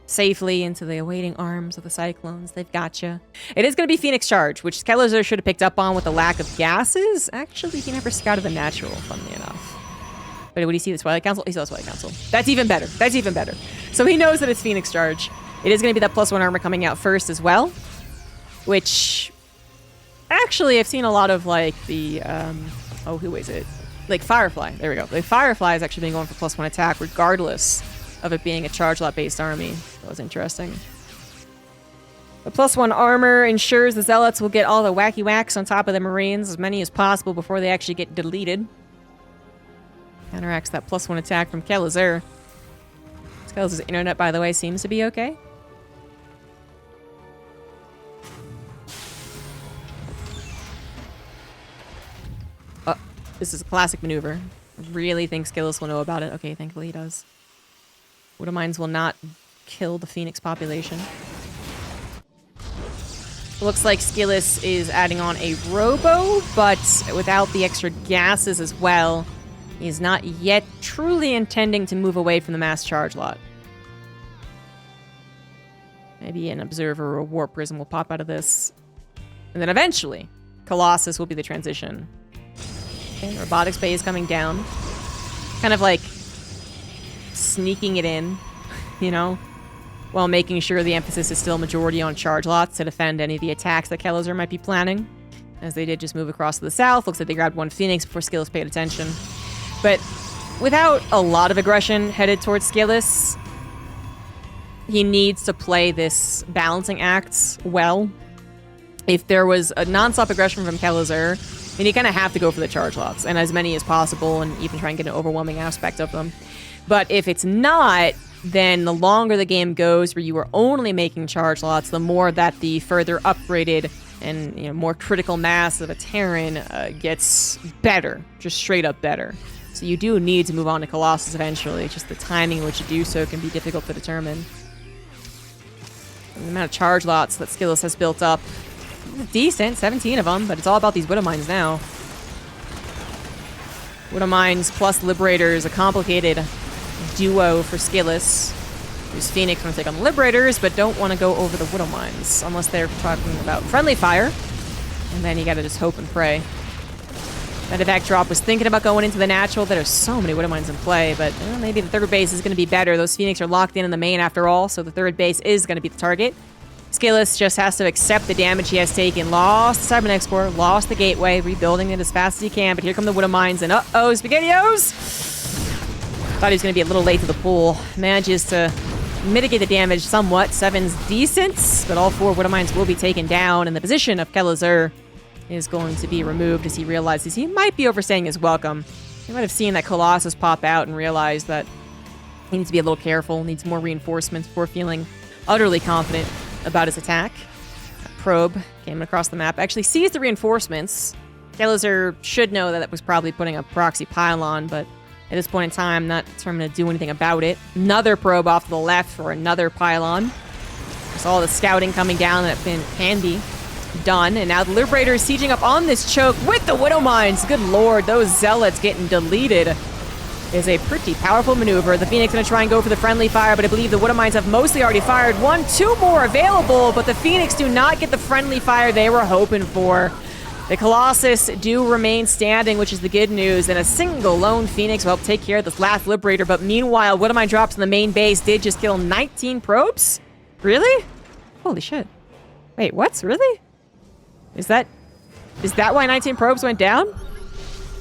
safely into the awaiting arms of the Cyclones. They've gotcha. It is going to be Phoenix Charge, which Kelazhur should have picked up on with the lack of gases. Actually, he never scouted the natural, funnily enough. But would he see the Twilight Council? He saw the Twilight Council. That's even better. That's even better. So he knows that it's Phoenix Charge. It is going to be that +1 armor coming out first as well, which... Actually, I've seen a lot of, like, the, oh, who is it? Like, Firefly. There we go. Like, Firefly has actually been going for +1 attack, regardless of it being a charge lot-based army. That was interesting. The +1 armor ensures the Zealots will get all the wacky whacks on top of the Marines, as many as possible before they actually get deleted. Counteracts that +1 attack from Kelazhur. Kelazhur's internet, by the way, seems to be okay. This is a classic maneuver. I really think SKillous will know about it. Okay, thankfully he does. Widowmines will not kill the Phoenix population. Looks like SKillous is adding on a Robo, but without the extra gases as well. He's not yet truly intending to move away from the mass charge lot. Maybe an Observer or a Warp Prism will pop out of this. And then eventually, Colossus will be the transition. Okay, Robotics Bay is coming down. Kind of like sneaking it in, you know, while making sure the emphasis is still majority on charge lots to defend any of the attacks that Kelazhur might be planning. As they did just move across to the south. Looks like they grabbed 1 Phoenix before SKillous paid attention. But without a lot of aggression headed towards SKillous, he needs to play this balancing act well. If there was a non-stop aggression from Kelazhur, then you kind of have to go for the charge lots, and as many as possible, and even try and get an overwhelming aspect of them. But if it's not, then the longer the game goes where you are only making charge lots, the more that the further upgraded and more critical mass of a Terran gets better, just straight up better. So you do need to move on to Colossus eventually. Just the timing in which you do so can be difficult to determine. And the amount of charge lots that SKillous has built up, decent, 17 of them, but it's all about these Widow Mines now. Widow Mines plus Liberators, a complicated duo for SKillous. Whose Phoenix want to take on the Liberators, but don't want to go over the Widow Mines unless they're talking about friendly fire. And then you gotta just hope and pray. That evac drop was thinking about going into the natural. There are so many Widow Mines in play, but maybe the third base is going to be better. Those Phoenix are locked in the main after all, so the third base is going to be the target. SKillous just has to accept the damage he has taken. Lost the Cybernetics Core, lost the Gateway, rebuilding it as fast as he can, but here come the Widow Mines, and uh-oh, SpaghettiOs! Thought he was going to be a little late to the pool. Manages to mitigate the damage somewhat. 7's decent, but all 4 Widow Mines will be taken down, and the position of Kelazhur is going to be removed as he realizes he might be overstaying his welcome. He might have seen that Colossus pop out and realized that he needs to be a little careful, needs more reinforcements before feeling utterly confident about his attack. That probe came across the map, actually sees the reinforcements. Kelazhur should know that was probably putting a proxy pylon, but at this point in time, not determined to do anything about it. Another probe off to the left for another pylon. There's all the scouting coming down that can be done, and now the Liberator is sieging up on this choke with the Widow Mines. Good lord, those Zealots getting deleted is a pretty powerful maneuver. The Phoenix gonna try and go for the friendly fire, but I believe the Widow Mines have mostly already fired. 2 more available, but the Phoenix do not get the friendly fire they were hoping for. The Colossus do remain standing, which is the good news, and a single lone Phoenix will help take care of this last Liberator, but meanwhile, Widow Mine drops in the main base did just kill 19 probes? Really? Holy shit. Wait, what? Really? Is that why 19 probes went down?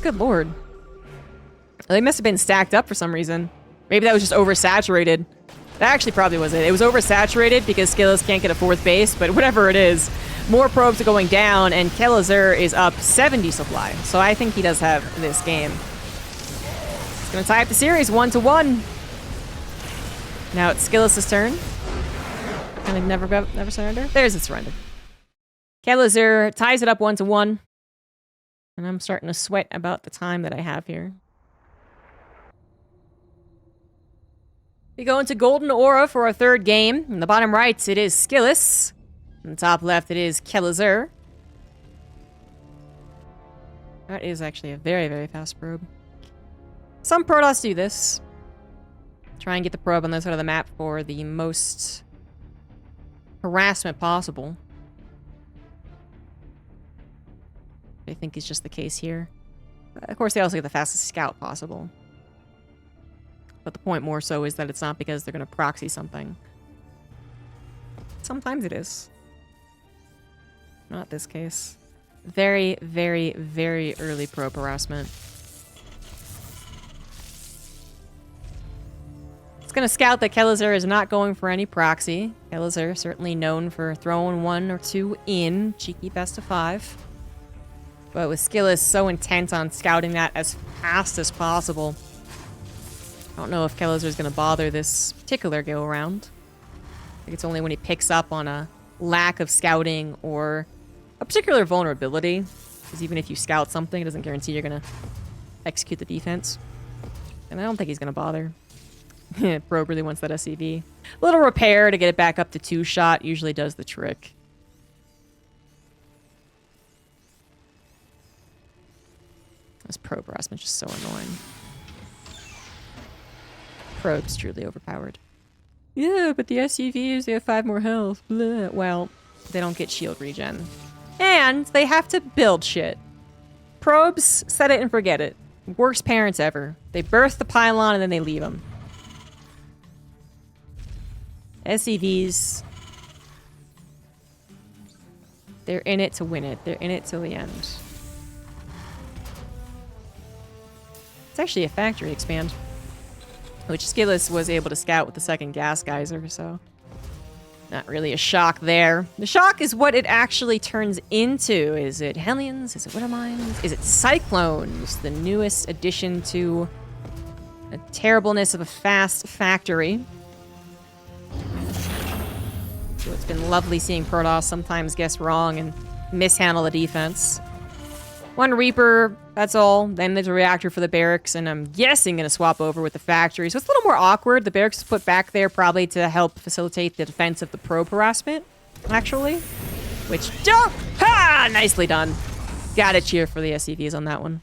Good lord. They must have been stacked up for some reason. Maybe that was just oversaturated. That actually probably was it. It was oversaturated because SKillous can't get a 4th base, but whatever it is, more probes are going down, and Kelazhur is up 70 supply. So I think he does have this game. It's going to tie up the series 1-1. Now it's SKillous' turn. Can they never surrender? There's a surrender. Kelazhur ties it up 1-1. And I'm starting to sweat about the time that I have here. We go into Golden Aura for our 3rd game. In the bottom right, it is SKillous. In the top left, it is Kelazhur. That is actually a very, very fast probe. Some Protoss do this. Try and get the probe on this side of the map for the most harassment possible. I think is just the case here. Of course, they also get the fastest scout possible. But the point more so is that it's not because they're going to proxy something. Sometimes it is. Not this case. Very, very, very early probe harassment. It's going to scout that Kelazhur is not going for any proxy. Kelazhur certainly known for throwing 1 or 2 in. Cheeky best of 5. But with SKillous so intent on scouting that as fast as possible, I don't know if Kelazhur is going to bother this particular go-around. I think it's only when he picks up on a lack of scouting or a particular vulnerability. Because even if you scout something, it doesn't guarantee you're going to execute the defense. And I don't think he's going to bother. Probe really wants that SCV. A little repair to get it back up to 2-shot usually does the trick. This probe harassment is just so annoying. Probe's truly overpowered. Yeah, but the SCVs, they have 5 more health. Blah. Well, they don't get shield regen. And they have to build shit. Probes, set it and forget it. Worst parents ever. They birth the pylon and then they leave them. SCVs, they're in it to win it. They're in it till the end. It's actually a factory expand, which SKillous was able to scout with the 2nd gas geyser, so not really a shock there. The shock is what it actually turns into. Is it Hellions? Is it Widow Mines? Is it Cyclones? The newest addition to the terribleness of a fast factory. So it's been lovely seeing Protoss sometimes guess wrong and mishandle the defense. One Reaper, that's all. Then there's a reactor for the barracks, and I'm guessing going to swap over with the factory. So it's a little more awkward. The barracks is put back there probably to help facilitate the defense of the probe harassment, actually. Which, ha! Nicely done. Gotta cheer for the SCVs on that one.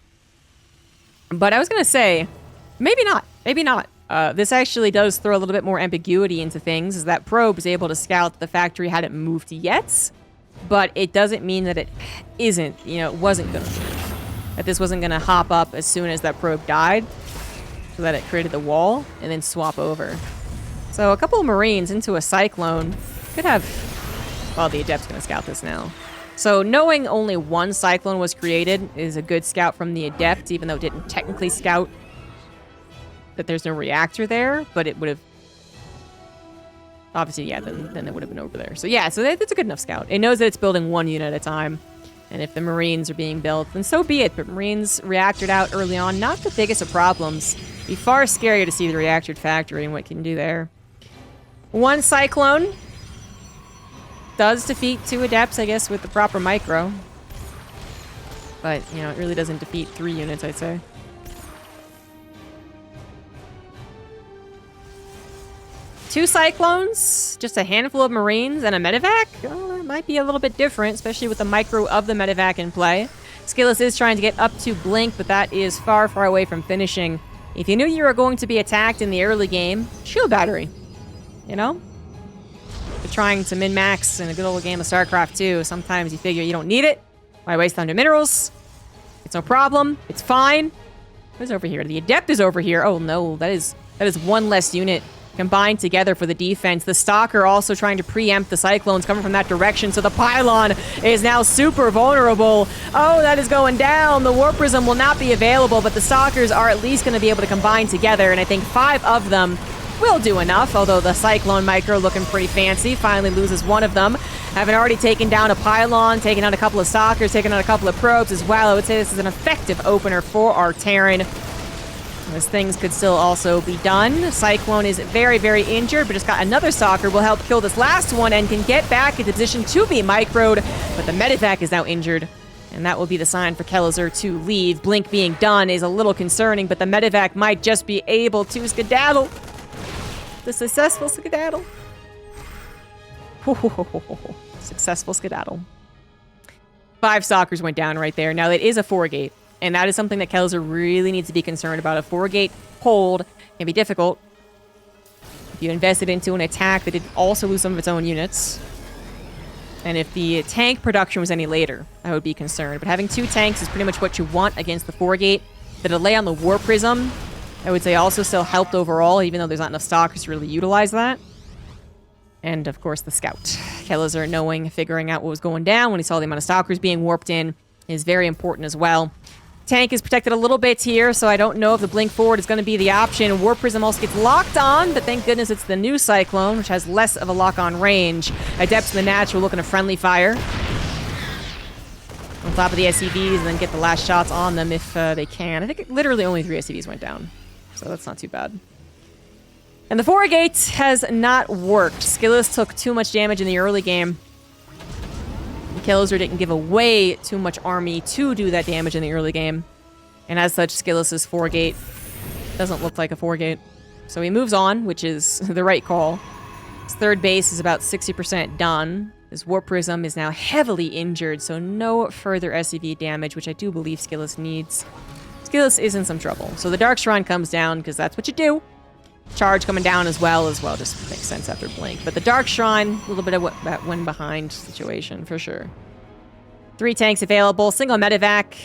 But I was going to say, maybe not. Maybe not. This actually does throw a little bit more ambiguity into things, as that probe is able to scout that the factory hadn't moved yet, but it doesn't mean that it isn't, you know, it wasn't going to move. That this wasn't going to hop up as soon as that probe died, so that it created the wall, and then swap over. So a couple of Marines into a Cyclone could have... Well, the Adept's going to scout this now. So knowing only one Cyclone was created is a good scout from the Adept, even though it didn't technically scout that there's no reactor there, but it would have... Obviously, yeah, then it would have been over there. So yeah, so that's a good enough scout. It knows that it's building one unit at a time. And if the Marines are being built, then so be it. But Marines reactored out early on, not the biggest of problems. It'd be far scarier to see the reactored factory and what it can do there. One Cyclone does defeat 2 Adepts, I guess, with the proper micro. But, you know, it really doesn't defeat 3 units, I'd say. Two Cyclones, just a handful of Marines, and a medevac? Oh, that might be a little bit different, especially with the micro of the medevac in play. SKillous is trying to get up to Blink, but that is far, far away from finishing. If you knew you were going to be attacked in the early game, shield battery. You know? You're trying to min-max in a good old game of StarCraft 2. Sometimes you figure you don't need it. Why waste time to minerals? It's no problem. It's fine. Who's over here? The Adept is over here. Oh no, that is one less unit combined together for the defense. The Stalker also trying to preempt the Cyclones coming from that direction, so the Pylon is now super vulnerable. Oh, that is going down. The Warp Prism will not be available, but the Stalkers are at least going to be able to combine together, and I think 5 of them will do enough, although the Cyclone Micro looking pretty fancy. Finally loses one of them. Having already taken down a Pylon, taken out a couple of Stalkers, taken out a couple of probes as well, I would say this is an effective opener for our Terran. As things could still also be done. Cyclone is very, very injured, but just got another Stalker. Will help kill this last one and can get back into position to be microed. But the medevac is now injured, and that will be the sign for Kelazhur to leave. Blink being done is a little concerning, but the medevac might just be able to skedaddle. The successful skedaddle. Successful skedaddle. 5 Stalkers went down right there. Now, it is a 4-gate. And that is something that Kelazhur really needs to be concerned about. A 4-gate hold can be difficult. If you invested into an attack that did also lose some of its own units. And if the tank production was any later, I would be concerned. But having 2 tanks is pretty much what you want against the 4-gate. The delay on the Warp Prism, I would say, also still helped overall, even though there's not enough Stalkers to really utilize that. And, of course, the Scout. Kelazhur figuring out what was going down when he saw the amount of Stalkers being warped in is very important as well. Tank is protected a little bit here, so I don't know if the blink forward is going to be the option. Warp Prism also gets locked on, but thank goodness it's the new Cyclone, which has less of a lock-on range. Adepts in the natural looking to friendly fire on top of the SCVs and then get the last shots on them if they can. I think literally only 3 SCVs went down, so that's not too bad. And the 4-gate has not worked. SKillous took too much damage in the early game. Kelazhur didn't give away too much army to do that damage in the early game. And as such, Skillous's 4-gate doesn't look like a 4-gate. So he moves on, which is the right call. His 3rd base is about 60% done. His Warp Prism is now heavily injured, so no further SCV damage, which I do believe Skillous needs. Skillous is in some trouble. So the Dark Shrine comes down, because that's what you do. Charge coming down as well just makes sense after Blink. But the Dark Shrine, a little bit of that win behind situation, for sure. 3 tanks available, single medevac,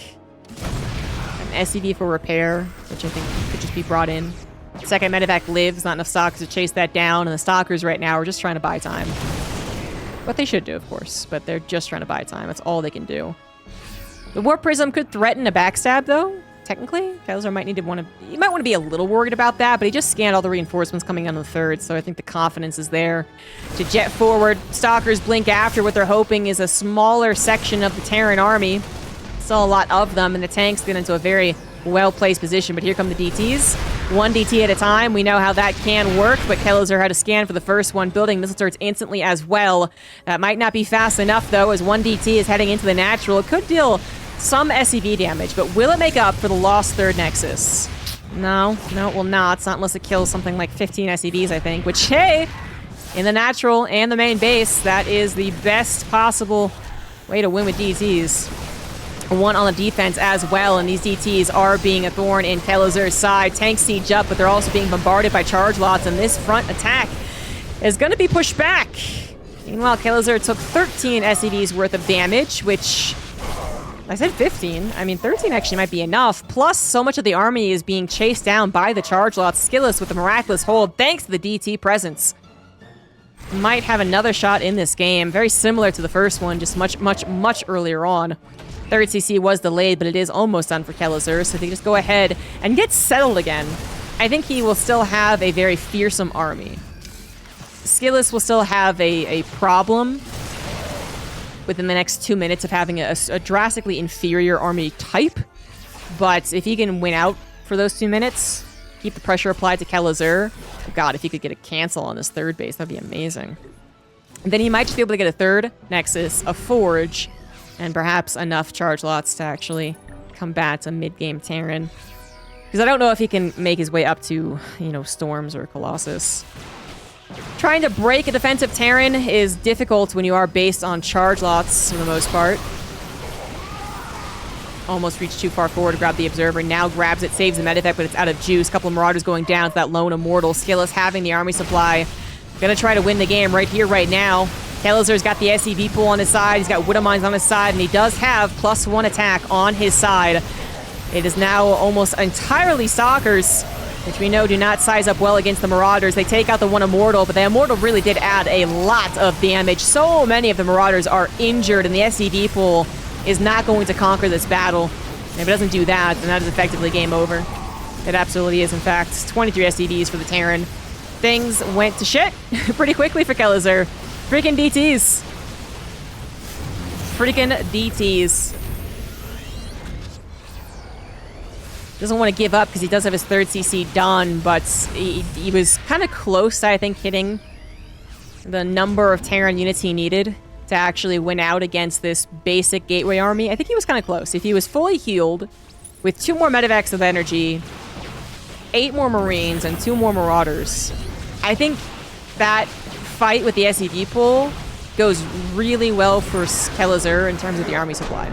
an SCV for repair, which I think could just be brought in. 2nd medevac lives, not enough Stalkers to chase that down, and the Stalkers right now are just trying to buy time. What they should do, of course, but they're just trying to buy time. That's all they can do. The Warp Prism could threaten a backstab, though. Technically, Kelazhur might want to be a little worried about that, but he just scanned all the reinforcements coming on the 3rd, so I think the confidence is there to jet forward. Stalkers blink after. What they're hoping is a smaller section of the Terran army. Still a lot of them, and the tanks get into a very well-placed position, but here come the DTs. one DT at a time. We know how that can work, but Kelazhur had a scan for the first one, building missile turrets instantly as well. That might not be fast enough, though, as one DT is heading into the natural. It could deal some SCV damage, but will it make up for the lost third Nexus? No, it will not. It's not unless it kills something like 15 SCVs, I think, which, hey, in the natural and the main base, that is the best possible way to win with DTs. One on the defense as well, and these DTs are being a thorn in Kelazhur's side. Tanks siege up, but they're also being bombarded by charge lots, and this front attack is going to be pushed back. Meanwhile, Kelazhur took 13 SCVs worth of damage, which... I said 15. I mean, 13 actually might be enough. Plus, so much of the army is being chased down by the charge lots. SKillous with the miraculous hold, thanks to the DT presence. Might have another shot in this game. Very similar to the first one, just much earlier on. Third CC was delayed, but it is almost done for Kelazhur, so if he just go ahead and get settled again, I think he will still have a very fearsome army. SKillous will still have a problem within the next 2 minutes of having a drastically inferior army type. But if he can win out for those 2 minutes, keep the pressure applied to Kelazhur. Oh God, if he could get a cancel on this third base, that'd be amazing. And then he might just be able to get a third Nexus, a Forge, and perhaps enough charge lots to actually combat a mid-game Terran. Because I don't know if he can make his way up to, you know, Storms or Colossus. Trying to break a defensive Terran is difficult when you are based on charge lots for the most part. Almost reached too far forward to grab the Observer. Now grabs it, saves the Medivac, but it's out of juice. Couple of Marauders going down to that lone Immortal. SKillous having the army supply. Gonna try to win the game right here, right now. Kelazhur's got the SCV pool on his side. He's got Widow Mines on his side, and he does have +1 attack on his side. It is now almost entirely Stalkers, which we know do not size up well against the Marauders. They take out the one Immortal, but the Immortal really did add a lot of damage. So many of the Marauders are injured, and the SCV pool is not going to conquer this battle. And if it doesn't do that, then that is effectively game over. It absolutely is, in fact. 23 SCVs for the Terran. Things went to shit pretty quickly for Kelazhur. Freaking DTs. Freaking DTs. Doesn't want to give up because he does have his third CC done, but he was kind of close to, I think, hitting the number of Terran units he needed to actually win out against this basic Gateway army. I think he was kind of close. If he was fully healed with 2 more Medivacs of energy, 8 more Marines, and 2 more Marauders, I think that fight with the SCV pool goes really well for Kelazhur in terms of the army supply.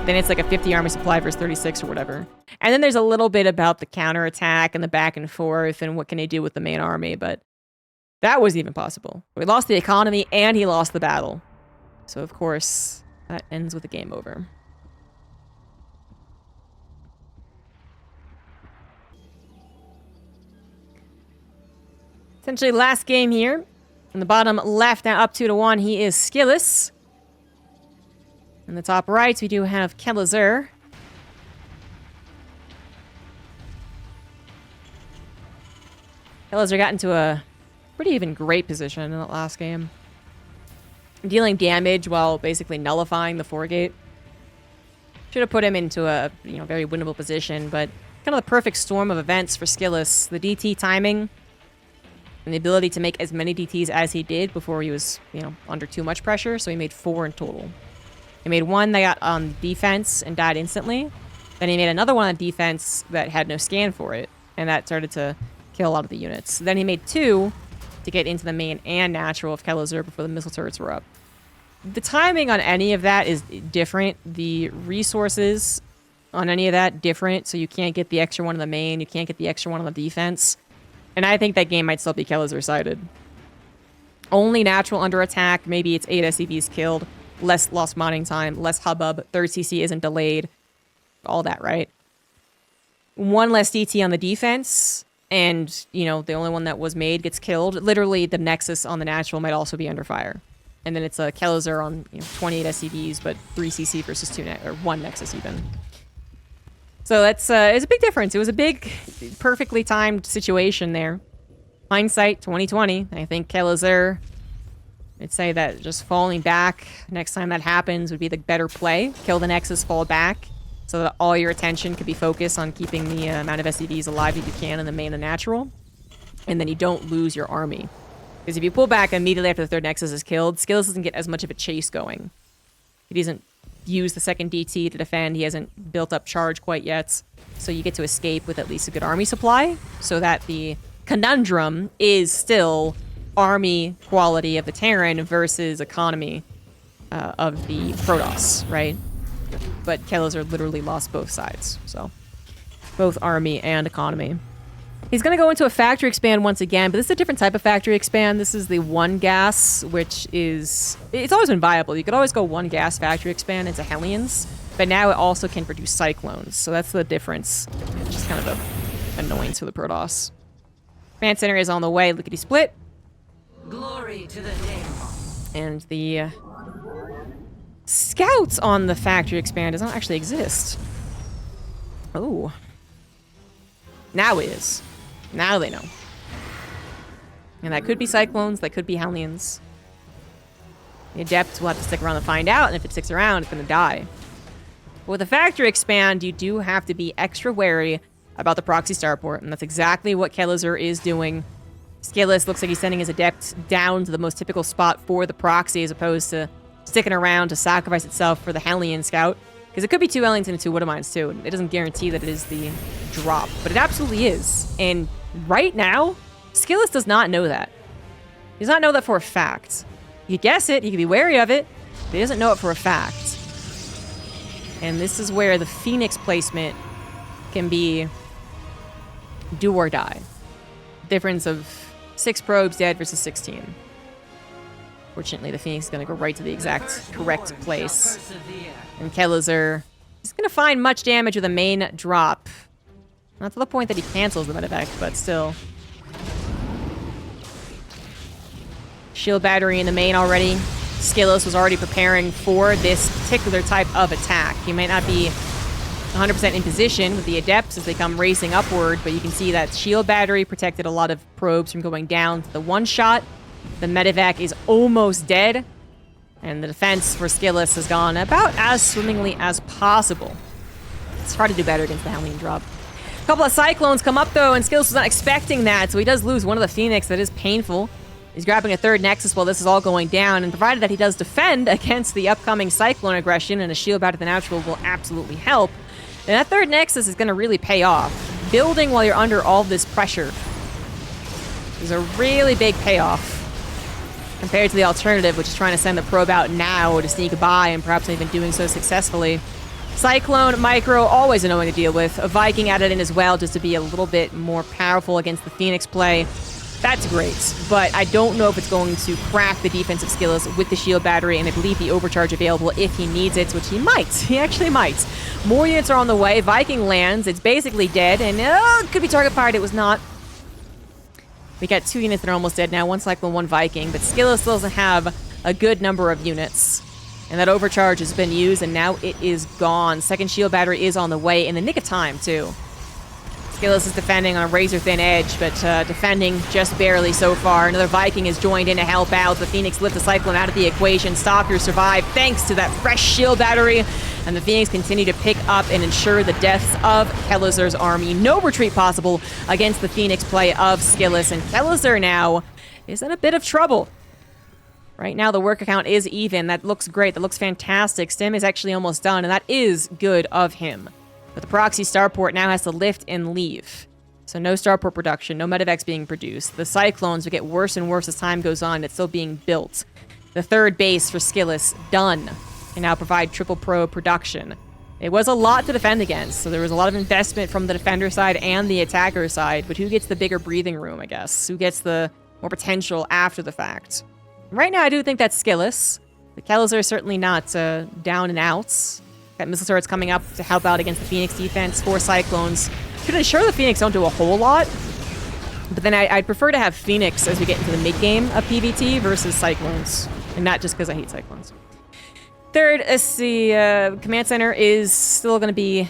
Then it's like a 50 army supply versus 36 or whatever. And then there's a little bit about the counterattack and the back and forth and what can he do with the main army, but that wasn't even possible. We lost the economy and he lost the battle. So of course, that ends with a game over. Essentially last game here. In the bottom left, now up 2-1, he is SKillous. In the top right, we do have Kelazhur. Kelazhur got into a pretty even great position in that last game. Dealing damage while basically nullifying the 4-gate. Should have put him into a very winnable position, but kind of the perfect storm of events for SKillous. The DT timing and the ability to make as many DTs as he did before he was, under too much pressure. So he made 4 in total. He made 1 that got on defense and died instantly. Then he made another one on defense that had no scan for it, and that started to kill a lot of the units. Then he made 2 to get into the main and natural of Kelazhur before the missile turrets were up. The timing on any of that is different. The resources on any of that different, so you can't get the extra one on the main, you can't get the extra one on the defense. And I think that game might still be Kelazhur-sided. Only natural under attack, maybe it's 8 SCVs killed, less lost mining time, less hubbub, third CC isn't delayed, all that, right? 1 less DT on the defense, and, the only one that was made gets killed. Literally, the Nexus on the natural might also be under fire. And then it's a Kelazhur on 28 SCVs, but 3 CC versus 1 Nexus even. So that's it's a big difference. It was a big, perfectly timed situation there. Hindsight 2020. I think Kelazhur, I'd say that just falling back next time that happens would be the better play. Kill the Nexus, fall back. so that all your attention could be focused on keeping the amount of SCVs alive that you can in the main and natural, and then you don't lose your army. Because if you pull back immediately after the third Nexus is killed, SKillous doesn't get as much of a chase going. He doesn't use the second DT to defend. He hasn't built up charge quite yet. So you get to escape with at least a good army supply, so that the conundrum is still army quality of the Terran versus economy of the Protoss, right? But Kelazhur literally lost both sides, so both army and economy. He's going to go into a factory expand once again, but this is a different type of factory expand. This is the one gas, which is... It's always been viable. You could always go one gas factory expand into Hellions, but now it also can produce Cyclones, so that's the difference. Which is kind of a annoyance for the Protoss. Command Center is on the way. Lickety split. Glory to the name. And the scouts on the factory expand does not actually exist. Oh. Now it is. Now they know. And that could be Cyclones, that could be Hellions. The Adept will have to stick around to find out, and if it sticks around, it's going to die. But with the factory expand, you do have to be extra wary about the proxy starport, and that's exactly what Kelazhur is doing. SKillous looks like he's sending his Adept down to the most typical spot for the proxy, as opposed to sticking around to sacrifice itself for the Hellion scout. Because it could be 2 Hellions and 2 Widowmines too. It doesn't guarantee that it is the drop, but it absolutely is. And right now, SKillous does not know that. He does not know that for a fact. You guess it, you can be wary of it, but he doesn't know it for a fact. And this is where the Phoenix placement can be do or die. Difference of 6 probes dead versus 16. Fortunately, the Phoenix is going to go right to the exact correct place. And Kelazhur is going to find much damage with a main drop. Not to the point that he cancels the medevac, but still. Shield battery in the main already. SKillous was already preparing for this particular type of attack. He might not be 100% in position with the Adepts as they come racing upward, but you can see that shield battery protected a lot of probes from going down to the one shot. The medevac is almost dead, and the defense for SKillous has gone about as swimmingly as possible. It's hard to do better against the Hellion drop. A couple of Cyclones come up, though, and SKillous was not expecting that, so he does lose one of the Phoenix. That is painful. He's grabbing a third Nexus while this is all going down, and provided that he does defend against the upcoming Cyclone aggression, and a shield battery at the natural will absolutely help, then that third Nexus is going to really pay off. Building while you're under all this pressure is a really big payoff, compared to the alternative, which is trying to send the probe out now to sneak by, and perhaps not even doing so successfully. Cyclone, Micro, always annoying to deal with. A Viking added in as well, just to be a little bit more powerful against the Phoenix play. That's great, but I don't know if it's going to crack the defensive SKillous with the shield battery, and I believe the overcharge available if he needs it, which he might. He actually might. More units are on the way. Viking lands. It's basically dead, and it could be target fired. It was not. We got 2 units that are almost dead now, 1 Cyclone, 1 Viking, but SKillous still doesn't have a good number of units. And that overcharge has been used, and now it is gone. Second shield battery is on the way in the nick of time, too. SKillous is defending on a razor-thin edge, but defending just barely so far. Another Viking has joined in to help out. The Phoenix lift the Cyclone out of the equation. Stalkers survive thanks to that fresh shield battery, and the Phoenix continue to pick up and ensure the deaths of Kelazhur's army. No retreat possible against the Phoenix play of SKillous, and Kelazhur now is in a bit of trouble. Right now, the worker count is even. That looks great. That looks fantastic. Stim is actually almost done, and that is good of him. But the proxy starport now has to lift and leave. So no starport production, no medevacs being produced. The Cyclones will get worse and worse as time goes on. It's still being built. The third base for SKillous, done. Can now provide triple probe production. It was a lot to defend against, so there was a lot of investment from the defender side and the attacker side, but who gets the bigger breathing room, I guess? Who gets the more potential after the fact? Right now, I do think that's SKillous. The Kelazhur are certainly not down and outs. Got missile turrets coming up to help out against the Phoenix defense. 4 Cyclones. Should ensure the Phoenix don't do a whole lot. But then I'd prefer to have Phoenix as we get into the mid-game of PvT versus Cyclones. And not just because I hate Cyclones. Third, the command center is still going to be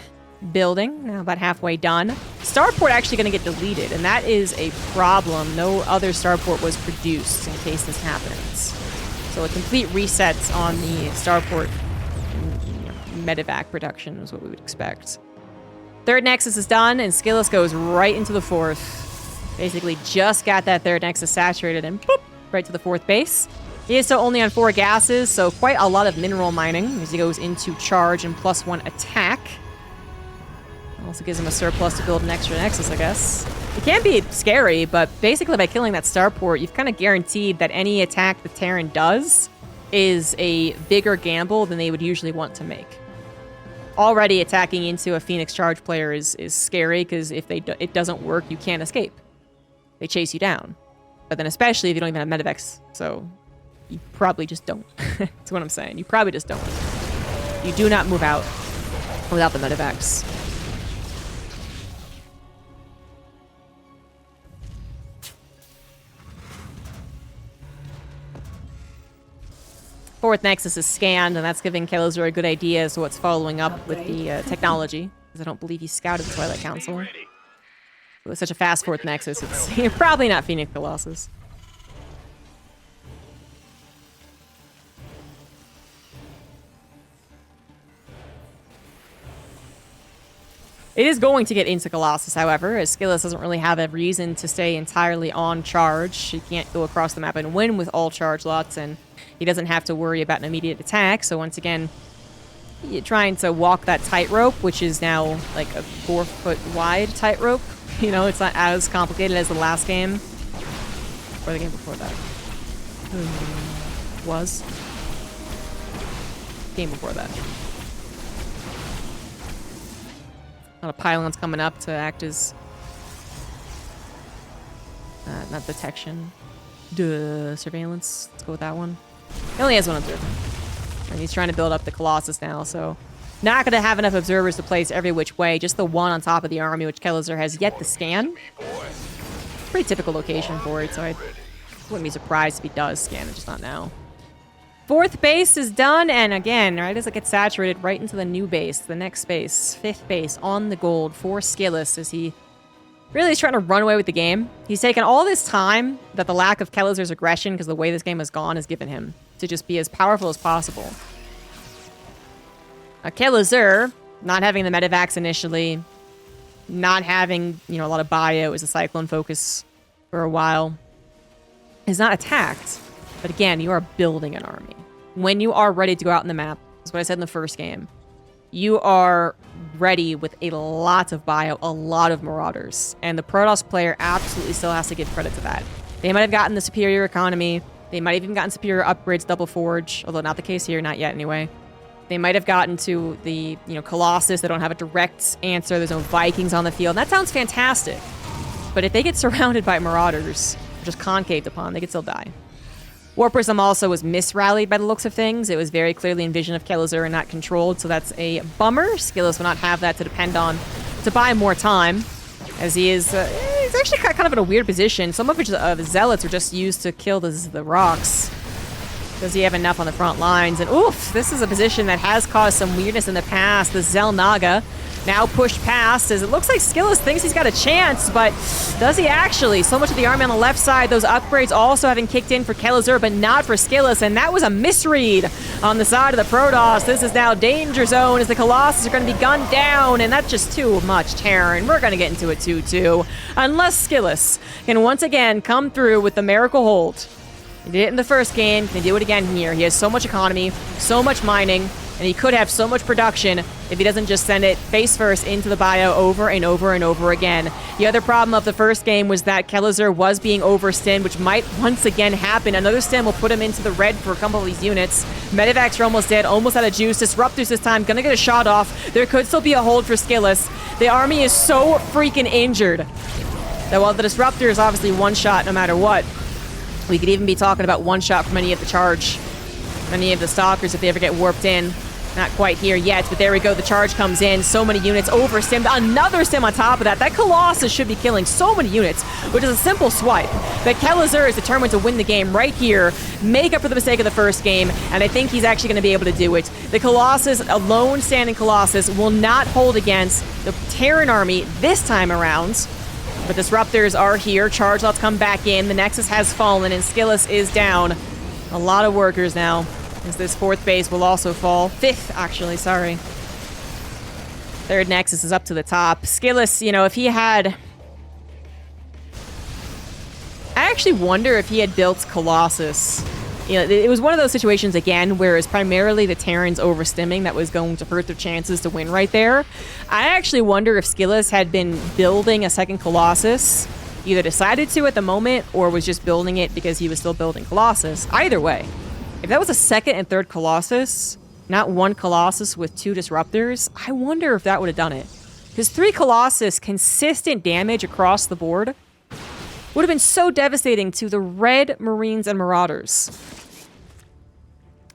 building. Now about halfway done. Starport actually going to get deleted. And that is a problem. No other starport was produced in case this happens. So a complete reset on the starport medevac production is what we would expect. Third Nexus is done, and SKillous goes right into the fourth. Basically just got that third Nexus saturated and boop, right to the fourth base. He is still only on 4 gases, so quite a lot of mineral mining as he goes into charge and +1 attack. Also gives him a surplus to build an extra Nexus, I guess. It can be scary, but basically by killing that starport, you've kind of guaranteed that any attack the Terran does is a bigger gamble than they would usually want to make. Already attacking into a Phoenix Charge player is scary, because if it doesn't work, you can't escape. They chase you down. But then especially if you don't even have medevacs, so you probably just don't. That's what I'm saying. You probably just don't. You do not move out without the medevacs. Fourth Nexus is scanned, and that's giving Kelazhur a good idea as to what's following up with the technology, because I don't believe he scouted the Twilight Council. With such a fast fourth Nexus, it's probably not Phoenix Colossus. It is going to get into Colossus, however, as SKillous doesn't really have a reason to stay entirely on charge. He can't go across the map and win with all charge lots, and he doesn't have to worry about an immediate attack. So once again, you're trying to walk that tightrope, which is now like a 4-foot wide tightrope. You know, it's not as complicated as the last game. Or the game before that. Was. Game before that. A lot of pylons coming up to act as... not detection. Surveillance. Let's go with that one. He only has one observer. And he's trying to build up the Colossus now, so... Not going to have enough observers to place every which way. Just the one on top of the army, which Kelazhur has yet to scan. Pretty typical location for it, so I wouldn't be surprised if he does scan it, just not now. Fourth base is done, and again, right as it gets saturated, right into the new base, the next base, fifth base on the gold for SKillous, as he really is trying to run away with the game. He's taken all this time that the lack of Kelazhur's aggression, because the way this game has gone, has given him to just be as powerful as possible. Kelazhur, not having the medevacs initially, not having, you know, a lot of bio as a Cyclone focus for a while, is not attacked. But again, you are building an army. When you are ready to go out in the map, that's what I said in the first game, you are ready with a lot of bio, a lot of Marauders. And the Protoss player absolutely still has to give credit to that. They might have gotten the superior economy. They might have even gotten superior upgrades, double forge, although not the case here, not yet anyway. They might have gotten to the, you know, Colossus. They don't have a direct answer. There's no Vikings on the field. That sounds fantastic. But if they get surrounded by Marauders, or just concaved upon, they could still die. War Prism also was misrallied by the looks of things. It was very clearly in vision of Kelazhur and not controlled, so that's a bummer. SKillous will not have that to depend on to buy more time, as he is he's actually kind of in a weird position. Some of his zealots are just used to kill the rocks. Does he have enough on the front lines? And oof, this is a position that has caused some weirdness in the past. The Zel Naga now pushed past, as it looks like SKillous thinks he's got a chance, but does he actually? So much of the army on the left side, those upgrades also having kicked in for Kelazhur, but not for SKillous, and that was a misread on the side of the Protoss. This is now danger zone as the Colossus are going to be gunned down, and that's just too much terror, and we're going to get into it 2-2. Unless SKillous can once again come through with the miracle hold. He did it in the first game, can do it again here. He has so much economy, so much mining, and he could have so much production if he doesn't just send it face first into the bio over and over and over again. The other problem of the first game was that Kelazhur was being overstinned, which might once again happen. Another stim will put him into the red for a couple of these units. Medevacs are almost dead, almost out of juice. Disruptors this time, gonna get a shot off. There could still be a hold for SKillous. The army is so freaking injured that while the Disruptor is obviously one shot no matter what, we could even be talking about one shot from any of the charge, any of the Stalkers if they ever get warped in. Not quite here yet, but there we go. The charge comes in. So many units over-stimmed. Another stim on top of that. That Colossus should be killing so many units, which is a simple swipe. But Kelazhur is determined to win the game right here, make up for the mistake of the first game, and I think he's actually going to be able to do it. The Colossus, a lone standing Colossus, will not hold against the Terran army this time around. But Disruptors are here. Charge lots come back in. The Nexus has fallen, and SKillous is down. A lot of workers now, as this fourth base will also fall. Fifth, actually, sorry. Third Nexus is up to the top. SKillous, you know, if he had... I actually wonder if he had built Colossus. You know, it was one of those situations, again, where it's primarily the Terrans overstimming that was going to hurt their chances to win right there. I actually wonder if SKillous had been building a second Colossus, either decided to at the moment, or was just building it because he was still building Colossus. Either way, if that was a second and third Colossus, not one Colossus with 2 Disruptors, I wonder if that would have done it. Because 3 Colossus, consistent damage across the board, would have been so devastating to the Red Marines and Marauders.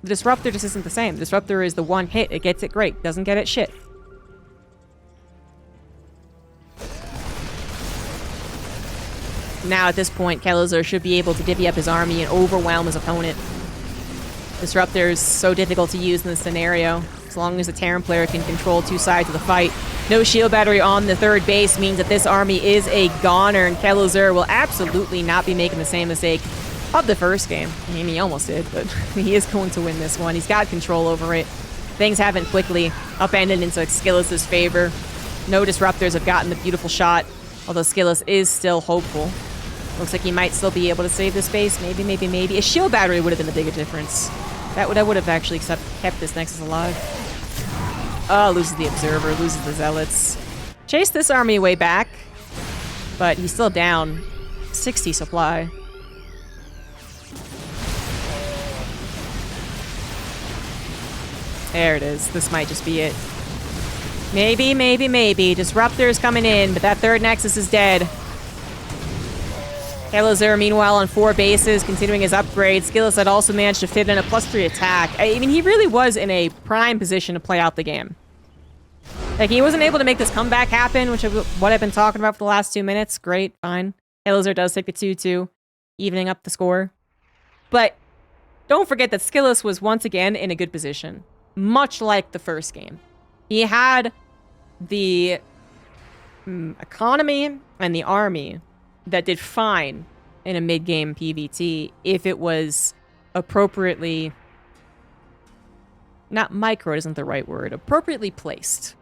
The Disruptor just isn't the same. The Disruptor is the one hit. It gets it great. Doesn't get it shit. Now, at this point, Kelazhur should be able to divvy up his army and overwhelm his opponent. Disruptor is so difficult to use in this scenario. As long as the Terran player can control 2 sides of the fight. No shield battery on the third base means that this army is a goner, and Kelazhur will absolutely not be making the same mistake of the first game. I mean, he almost did, but he is going to win this one. He's got control over it. Things haven't quickly upended into Skillous' favor. No Disruptors have gotten the beautiful shot, although Skillous is still hopeful. Looks like he might still be able to save this base. Maybe, maybe, maybe. A shield battery would have been the bigger difference. That would have actually kept this Nexus alive. Oh, loses the Observer, loses the Zealots. Chase this army way back, but he's still down 60 supply. There it is. This might just be it. Maybe, maybe, maybe. Disruptor's coming in, but that third Nexus is dead. Kelazhur, meanwhile, on 4 bases, continuing his upgrade. Skillous had also managed to fit in a +3 attack. I mean, he really was in a prime position to play out the game. Like, he wasn't able to make this comeback happen, which is what I've been talking about for the last 2 minutes. Great, fine. Kelazhur does take the 2-2, evening up the score. But don't forget that Skillous was once again in a good position, much like the first game. He had the economy and the army that did fine in a mid-game PvT if it was appropriately... Not micro isn't the right word. Appropriately placed.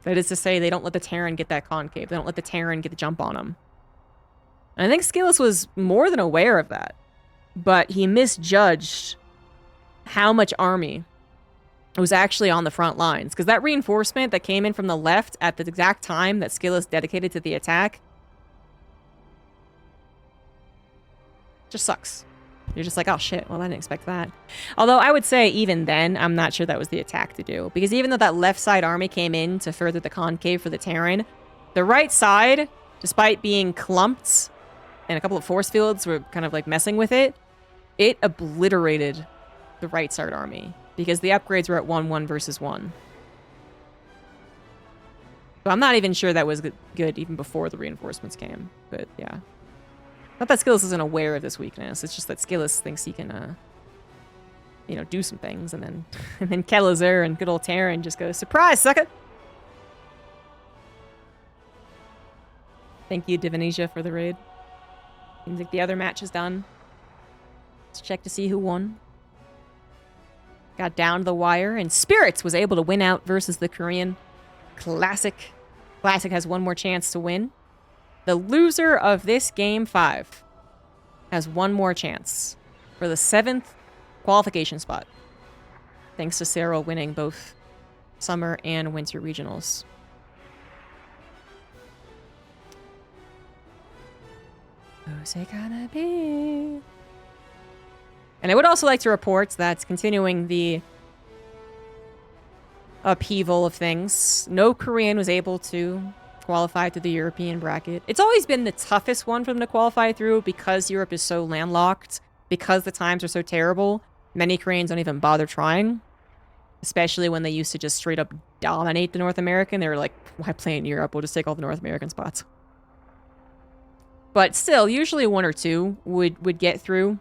That is to say, they don't let the Terran get that concave. They don't let the Terran get the jump on them. And I think Skillous was more than aware of that. But he misjudged how much army was actually on the front lines. Because that reinforcement that came in from the left at the exact time that Skillous dedicated to the attack just sucks. You're just like, oh shit, well I didn't expect that. Although I would say even then, I'm not sure that was the attack to do. Because even though that left side army came in to further the concave for the Terran, the right side, despite being clumped and a couple of force fields were kind of like messing with it, it obliterated the right side army. Because the upgrades were at 1-1 versus 1. So I'm not even sure that was good even before the reinforcements came. But yeah. Not that Skillous isn't aware of this weakness. It's just that Skillous thinks he can, you know, do some things, and then Kelazhur and good old Terran just go, surprise, sucker! Thank you, Divinesia, for the raid. Seems like the other match is done. Let's check to see who won. Got down to the wire, and Spirits was able to win out versus the Korean. Classic. Classic has one more chance to win. The loser of this Game 5 has one more chance for the 7th qualification spot. Thanks to Cyril winning both Summer and Winter Regionals. Who's it gonna be? And I would also like to report that continuing the upheaval of things, no Korean was able to qualify through the European bracket. It's always been the toughest one for them to qualify through because Europe is so landlocked, because the times are so terrible. Many Koreans don't even bother trying, especially when they used to just straight up dominate the North American. They were like, why play in Europe? We'll just take all the North American spots. But still, usually 1 or 2 would get through.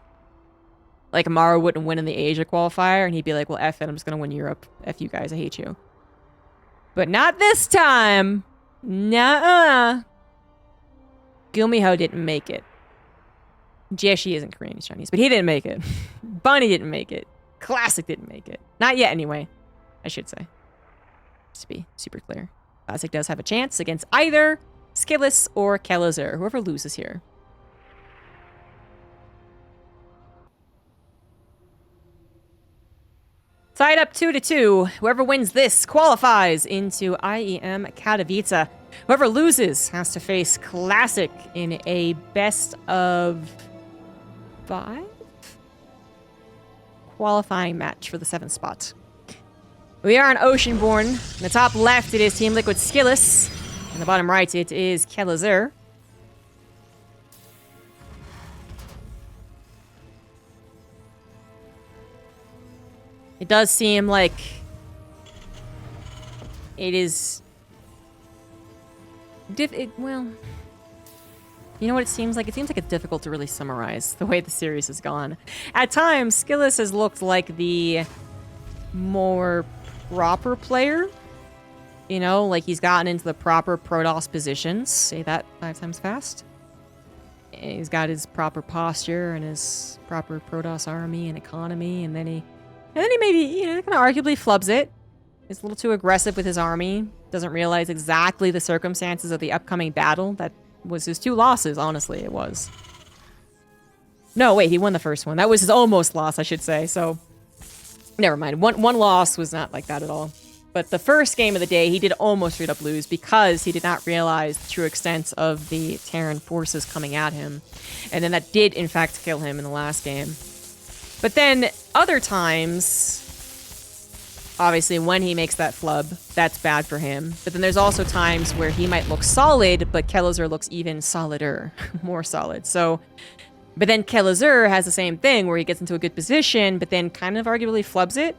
Like, Amaro wouldn't win in the Asia qualifier, and he'd be like, well, F it, I'm just going to win Europe. F you guys, I hate you. But not this time! Nuh-uh. Gumiho didn't make it. Jeshi isn't Korean, he's Chinese, but he didn't make it. Bunny didn't make it. Classic didn't make it. Not yet, anyway. I should say. to be super clear. Classic does have a chance against either SKillous or Kelazhur, whoever loses here. Tied up 2-2. Whoever wins this qualifies into IEM Katowice. Whoever loses has to face Classic in a best of 5 qualifying match for the 7th spot. We are on Oceanborn. In the top left, it is Team Liquid SKillous. In the bottom right, it is Kelazhur. It does seem like it is... well... You know what it seems like? It seems like it's difficult to really summarize the way the series has gone. At times, SKillous has looked like the more proper player. You know, like he's gotten into the proper Protoss positions. Say that 5 times fast. He's got his proper posture and his proper Protoss army and economy, and then he maybe, you know, kind of arguably flubs it. He's a little too aggressive with his army. Doesn't realize exactly the circumstances of the upcoming battle. That was his 2 losses, honestly, it was. No, wait, he won the first one. That was his almost loss, I should say, so... Never mind. One loss was not like that at all. But the first game of the day, he did almost straight up lose because he did not realize the true extent of the Terran forces coming at him. And then that did, in fact, kill him in the last game. But then, other times... Obviously, when he makes that flub, that's bad for him. But then there's also times where he might look solid, but Kelazhur looks even solider. More solid. So... But then Kelazhur has the same thing, where he gets into a good position, but then kind of arguably flubs it.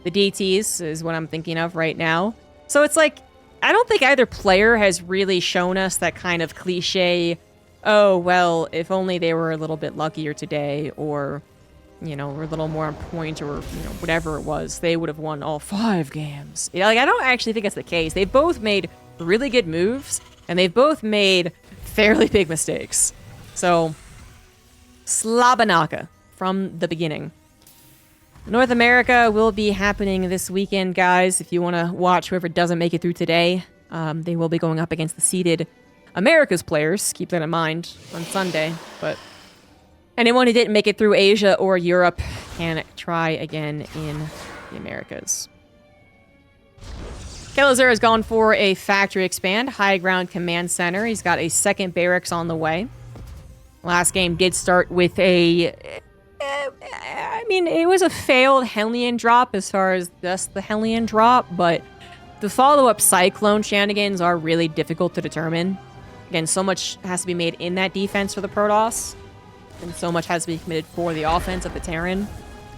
The DTs is what I'm thinking of right now. So it's like, I don't think either player has really shown us that kind of cliche, oh, well, if only they were a little bit luckier today, or, you know, were a little more on point, or, you know, whatever it was, they would have won all 5 games. You know, like, I don't actually think that's the case. They both made really good moves, and they've both made fairly big mistakes. So... Slabanaka from the beginning. North America will be happening this weekend, guys. If you want to watch whoever doesn't make it through today, they will be going up against the seeded America's players. Keep that in mind on Sunday. But anyone who didn't make it through Asia or Europe can try again in the Americas. Kelazhur has gone for a factory expand, high ground command center. He's got a 2nd barracks on the way. Last game did start with a... I mean, it was a failed Hellion drop as far as just the Hellion drop, but the follow-up Cyclone shenanigans are really difficult to determine. Again, so much has to be made in that defense for the Protoss, and so much has to be committed for the offense of the Terran.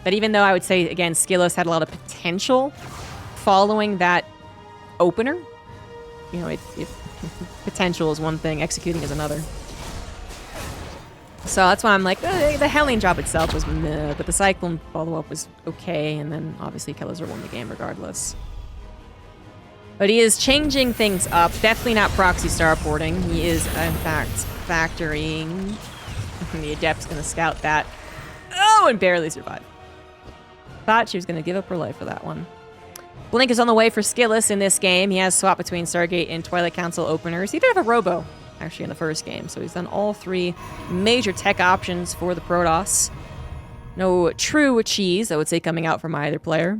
But even though I would say, again, SKillous had a lot of potential following that opener, you know, potential is one thing, executing is another. So that's why I'm like, the Hellion drop itself was meh, but the Cyclone follow-up was okay, and then obviously Kelazhur won the game regardless. But he is changing things up, definitely not proxy starporting. He is, in fact, factorying. The Adept's gonna scout that. Oh, and barely survived. Thought she was gonna give up her life for that one. Blink is on the way for SKillous in this game. He has swapped between Stargate and Twilight Council openers. He did have a Robo, actually, in the first game. So he's done all 3 major tech options for the Protoss. No true cheese, I would say, coming out from either player.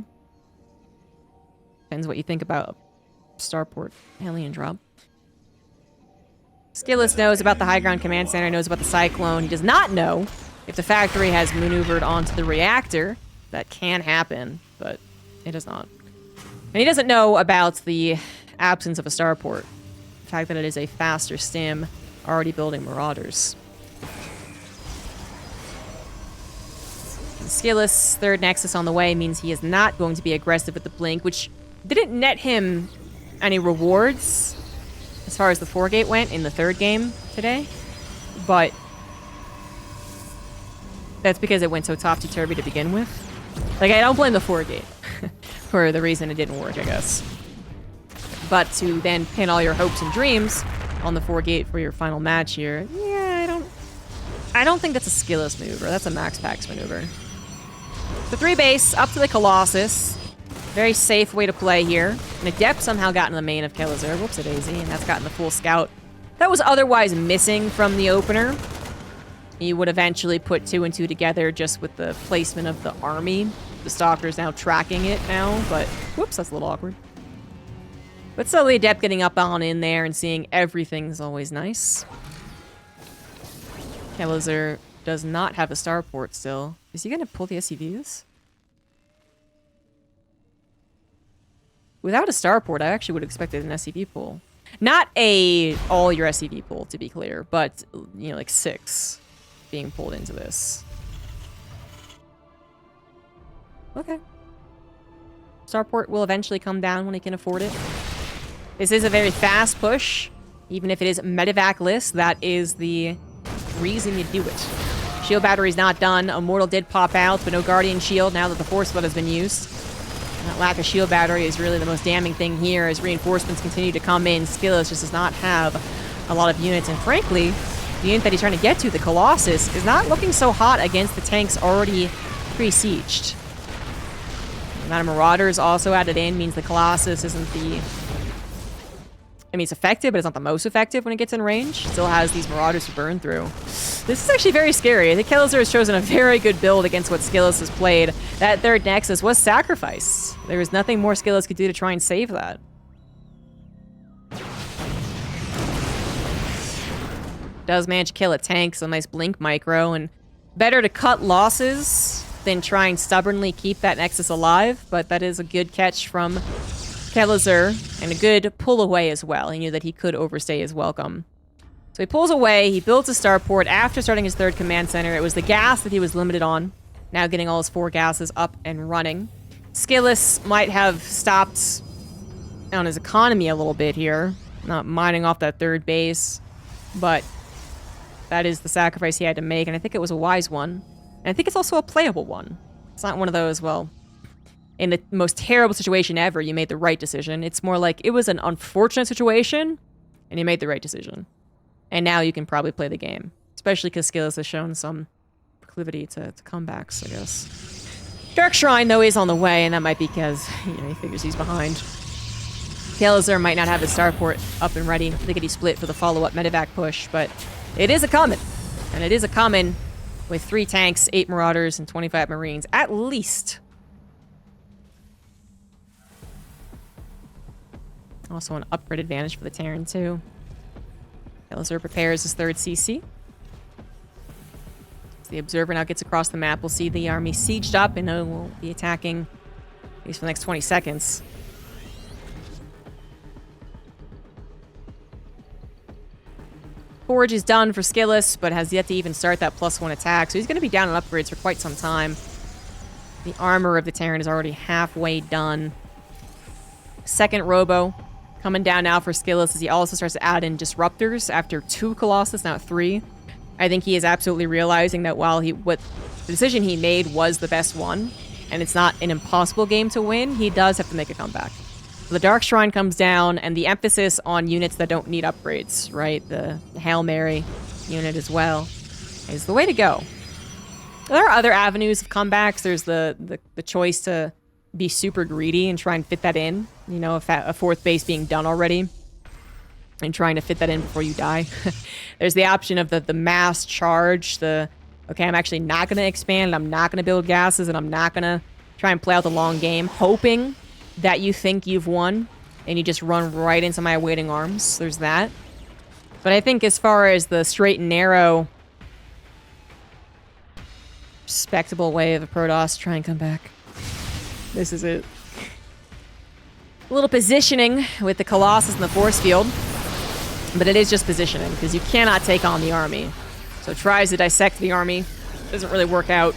Depends what you think about Starport Alien drop. SKillous knows about the high ground command center, knows about the Cyclone. He does not know if the factory has maneuvered onto the reactor. That can happen, but it does not. And he doesn't know about the absence of a starport. The fact that it is a faster stim already building Marauders. SKillous' 3rd Nexus on the way means he is not going to be aggressive with the Blink, which didn't net him any rewards as far as the 4-gate went in the 3rd game today. But that's because it went so topsy-turvy to begin with. Like, I don't blame the 4-gate for the reason it didn't work, I guess. But to then pin all your hopes and dreams on the 4-gate for your final match here, yeah, I don't think that's a SKillous maneuver. That's a Max Pax maneuver. The 3 base up to the Colossus. Very safe way to play here. An Adept somehow got in the main of Kelazhur. Whoops, a daisy, and that's gotten the full scout. That was otherwise missing from the opener. He would eventually put 2 and 2 together just with the placement of the army. The Stalker's now tracking it now, but whoops, that's a little awkward. But still, the Adept getting up on in there and seeing everything's always nice. Kelazhur does not have a starport still. Is he going to pull the SCVs? Without a starport, I actually would have expected an SCV pull. Not all your SCV pull, to be clear, but, you know, like 6 being pulled into this. Okay. Starport will eventually come down when he can afford it. This is a very fast push. Even if it is medevac list, that is the reason you do it. Shield battery's not done. Immortal did pop out, but no Guardian Shield now that the Force Flood has been used. And that lack of shield battery is really the most damning thing here as reinforcements continue to come in. SKillous just does not have a lot of units, and frankly, the unit that he's trying to get to, the Colossus, is not looking so hot against the tanks already pre-sieged. The amount of Marauders also added in means the Colossus isn't the... I mean, it's effective, but it's not the most effective when it gets in range. It still has these Marauders to burn through. This is actually very scary. I think Kelazhur has chosen a very good build against what SKillous has played. That third Nexus was Sacrifice. There was nothing more SKillous could do to try and save that. Does manage to kill a tank, so nice blink micro, and better to cut losses than try and stubbornly keep that Nexus alive, but that is a good catch from Kelazhur, and a good pull away as well. He knew that he could overstay his welcome. So he pulls away, he builds a starport after starting his 3rd command center. It was the gas that he was limited on, now getting all his 4 gases up and running. SKillous might have stopped on his economy a little bit here, not mining off that 3rd base, but that is the sacrifice he had to make, and I think it was a wise one. And I think it's also a playable one. It's not one of those, well, in the most terrible situation ever, you made the right decision. It's more like it was an unfortunate situation, and you made the right decision. And now you can probably play the game. Especially because SKillous has shown some proclivity to comebacks, I guess. Dark Shrine, though, is on the way, and that might be because, you know, he figures he's behind. Kelazhur might not have his starport up and ready. Lickety split for the follow-up medevac push, but it is a coming. And it is a coming with 3 tanks, 8 Marauders, and 25 Marines, at least. Also an upgrade advantage for the Terran, too. Kelazhur prepares his 3rd CC. As the Observer now gets across the map, we'll see the army sieged up, and we'll be attacking at least for the next 20 seconds. Forge is done for SKillous, but has yet to even start that +1 attack, so he's going to be down on upgrades for quite some time. The armor of the Terran is already halfway done. 2nd Robo coming down now for SKillous as he also starts to add in Disruptors after 2 Colossus, now 3. I think he is absolutely realizing that while the decision he made was the best one, and it's not an impossible game to win, he does have to make a comeback. So the Dark Shrine comes down, and the emphasis on units that don't need upgrades, right? The Hail Mary unit as well is the way to go. There are other avenues of comebacks. There's the choice to be super greedy and try and fit that in. You know, a 4th base being done already and trying to fit that in before you die. There's the option of the mass charge, okay, I'm actually not going to expand, I'm not going to build gases, and I'm not going to try and play out the long game, hoping that you think you've won, and you just run right into my waiting arms. There's that. But I think as far as the straight and narrow, respectable way of a Protoss to try and come back, this is it. A little positioning with the Colossus and the force field, but it is just positioning, because you cannot take on the army. So it tries to dissect the army. Doesn't really work out.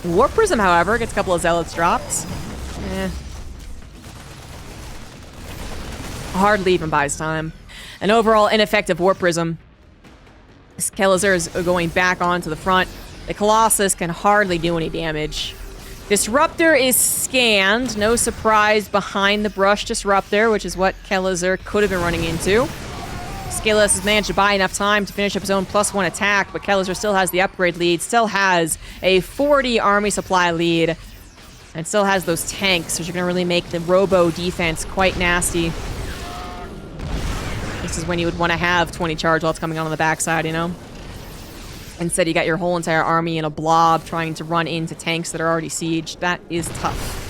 Warp Prism, however, gets a couple of Zealots dropped. Hardly even buys time. An overall ineffective Warp Prism. Kelazhur is going back onto the front. The Colossus can hardly do any damage. Disruptor is scanned. No surprise behind the brush Disruptor, which is what Kelazhur could have been running into. SKillous has managed to buy enough time to finish up his own +1 attack, but Kelazhur still has the upgrade lead, still has a 40 army supply lead. And still has those tanks, which are going to really make the robo defense quite nasty. This is when you would want to have 20 charge while it's coming on the backside, you know? Instead, you got your whole entire army in a blob trying to run into tanks that are already sieged. That is tough.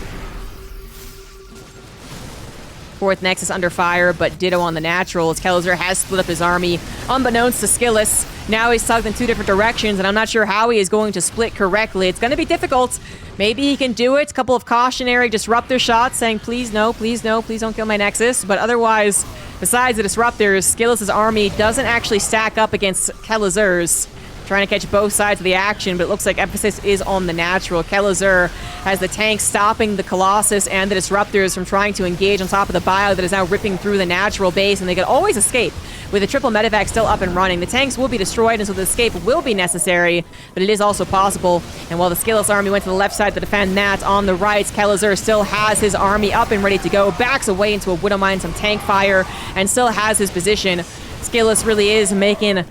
Fourth Nexus under fire, but ditto on the natural as Kelazhur has split up his army. Unbeknownst to SKillous, now he's tugged in 2 different directions, and I'm not sure how he is going to split correctly. It's going to be difficult. Maybe he can do it. A couple of cautionary disruptor shots saying, please no, please don't kill my Nexus. But otherwise, besides the disruptors, SKillous' army doesn't actually stack up against Kelazhur's. Trying to catch both sides of the action, but it looks like emphasis is on the natural. Kelazhur has the tanks stopping the Colossus and the disruptors from trying to engage on top of the bio that is now ripping through the natural base, and they can always escape with the triple medevac still up and running. The tanks will be destroyed, and so the escape will be necessary, but it is also possible. And while the SKillous army went to the left side to defend that, on the right, Kelazhur still has his army up and ready to go, backs away into a Widow Mine, some tank fire, and still has his position. SKillous really is making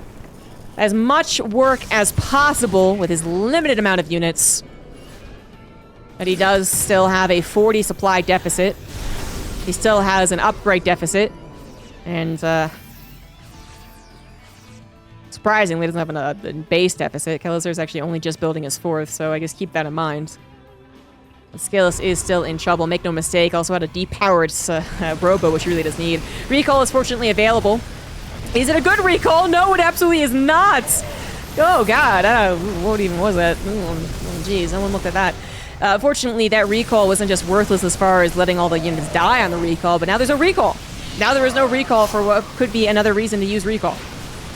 as much work as possible with his limited amount of units. But he does still have a 40 supply deficit. He still has an upgrade deficit. And, surprisingly, doesn't have a base deficit. Kelazhur is actually only just building his 4th, so I guess keep that in mind. But SKillous is still in trouble, make no mistake. Also had a depowered robo, which he really does need. Recall is fortunately available. Is it a good recall? No, it absolutely is not. Oh, God. What even was that? Oh, geez, no one looked at that. Fortunately, that recall wasn't just worthless as far as letting all the units die on the recall, but now there's a recall. Now there is no recall for what could be another reason to use recall.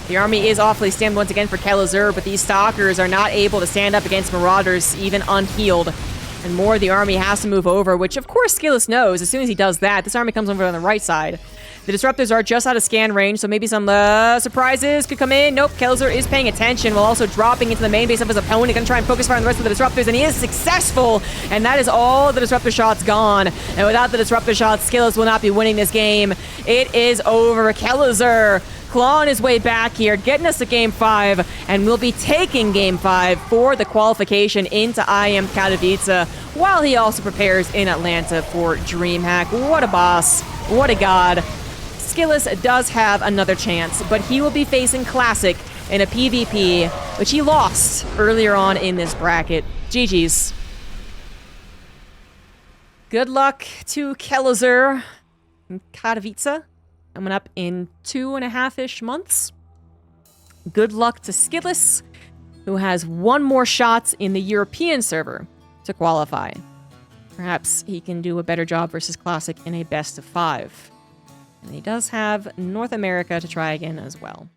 The army is awfully stemmed once again for Kelazhur, but these stalkers are not able to stand up against marauders, even unhealed. And more of the army has to move over, which of course SKillous knows. As soon as he does that, this army comes over on the right side. The disruptors are just out of scan range, so maybe some surprises could come in. Nope, Kelazhur is paying attention while also dropping into the main base of his opponent. Gonna try and focus fire on the rest of the disruptors, and he is successful. And that is all the disruptor shots gone. And without the disruptor shots, SKillous will not be winning this game. It is over. Kelazhur clawing his way back here, getting us to Game 5, and we'll be taking Game 5 for the qualification into IEM Katowice, while he also prepares in Atlanta for DreamHack. What a boss. What a god. SKillous does have another chance, but he will be facing Classic in a PvP, which he lost earlier on in this bracket. GG's. Good luck to Kelazhur in Katowice, coming up in 2.5-ish months. Good luck to SKillous, who has one more shot in the European server to qualify. Perhaps he can do a better job versus Classic in a best of 5. And he does have North America to try again as well.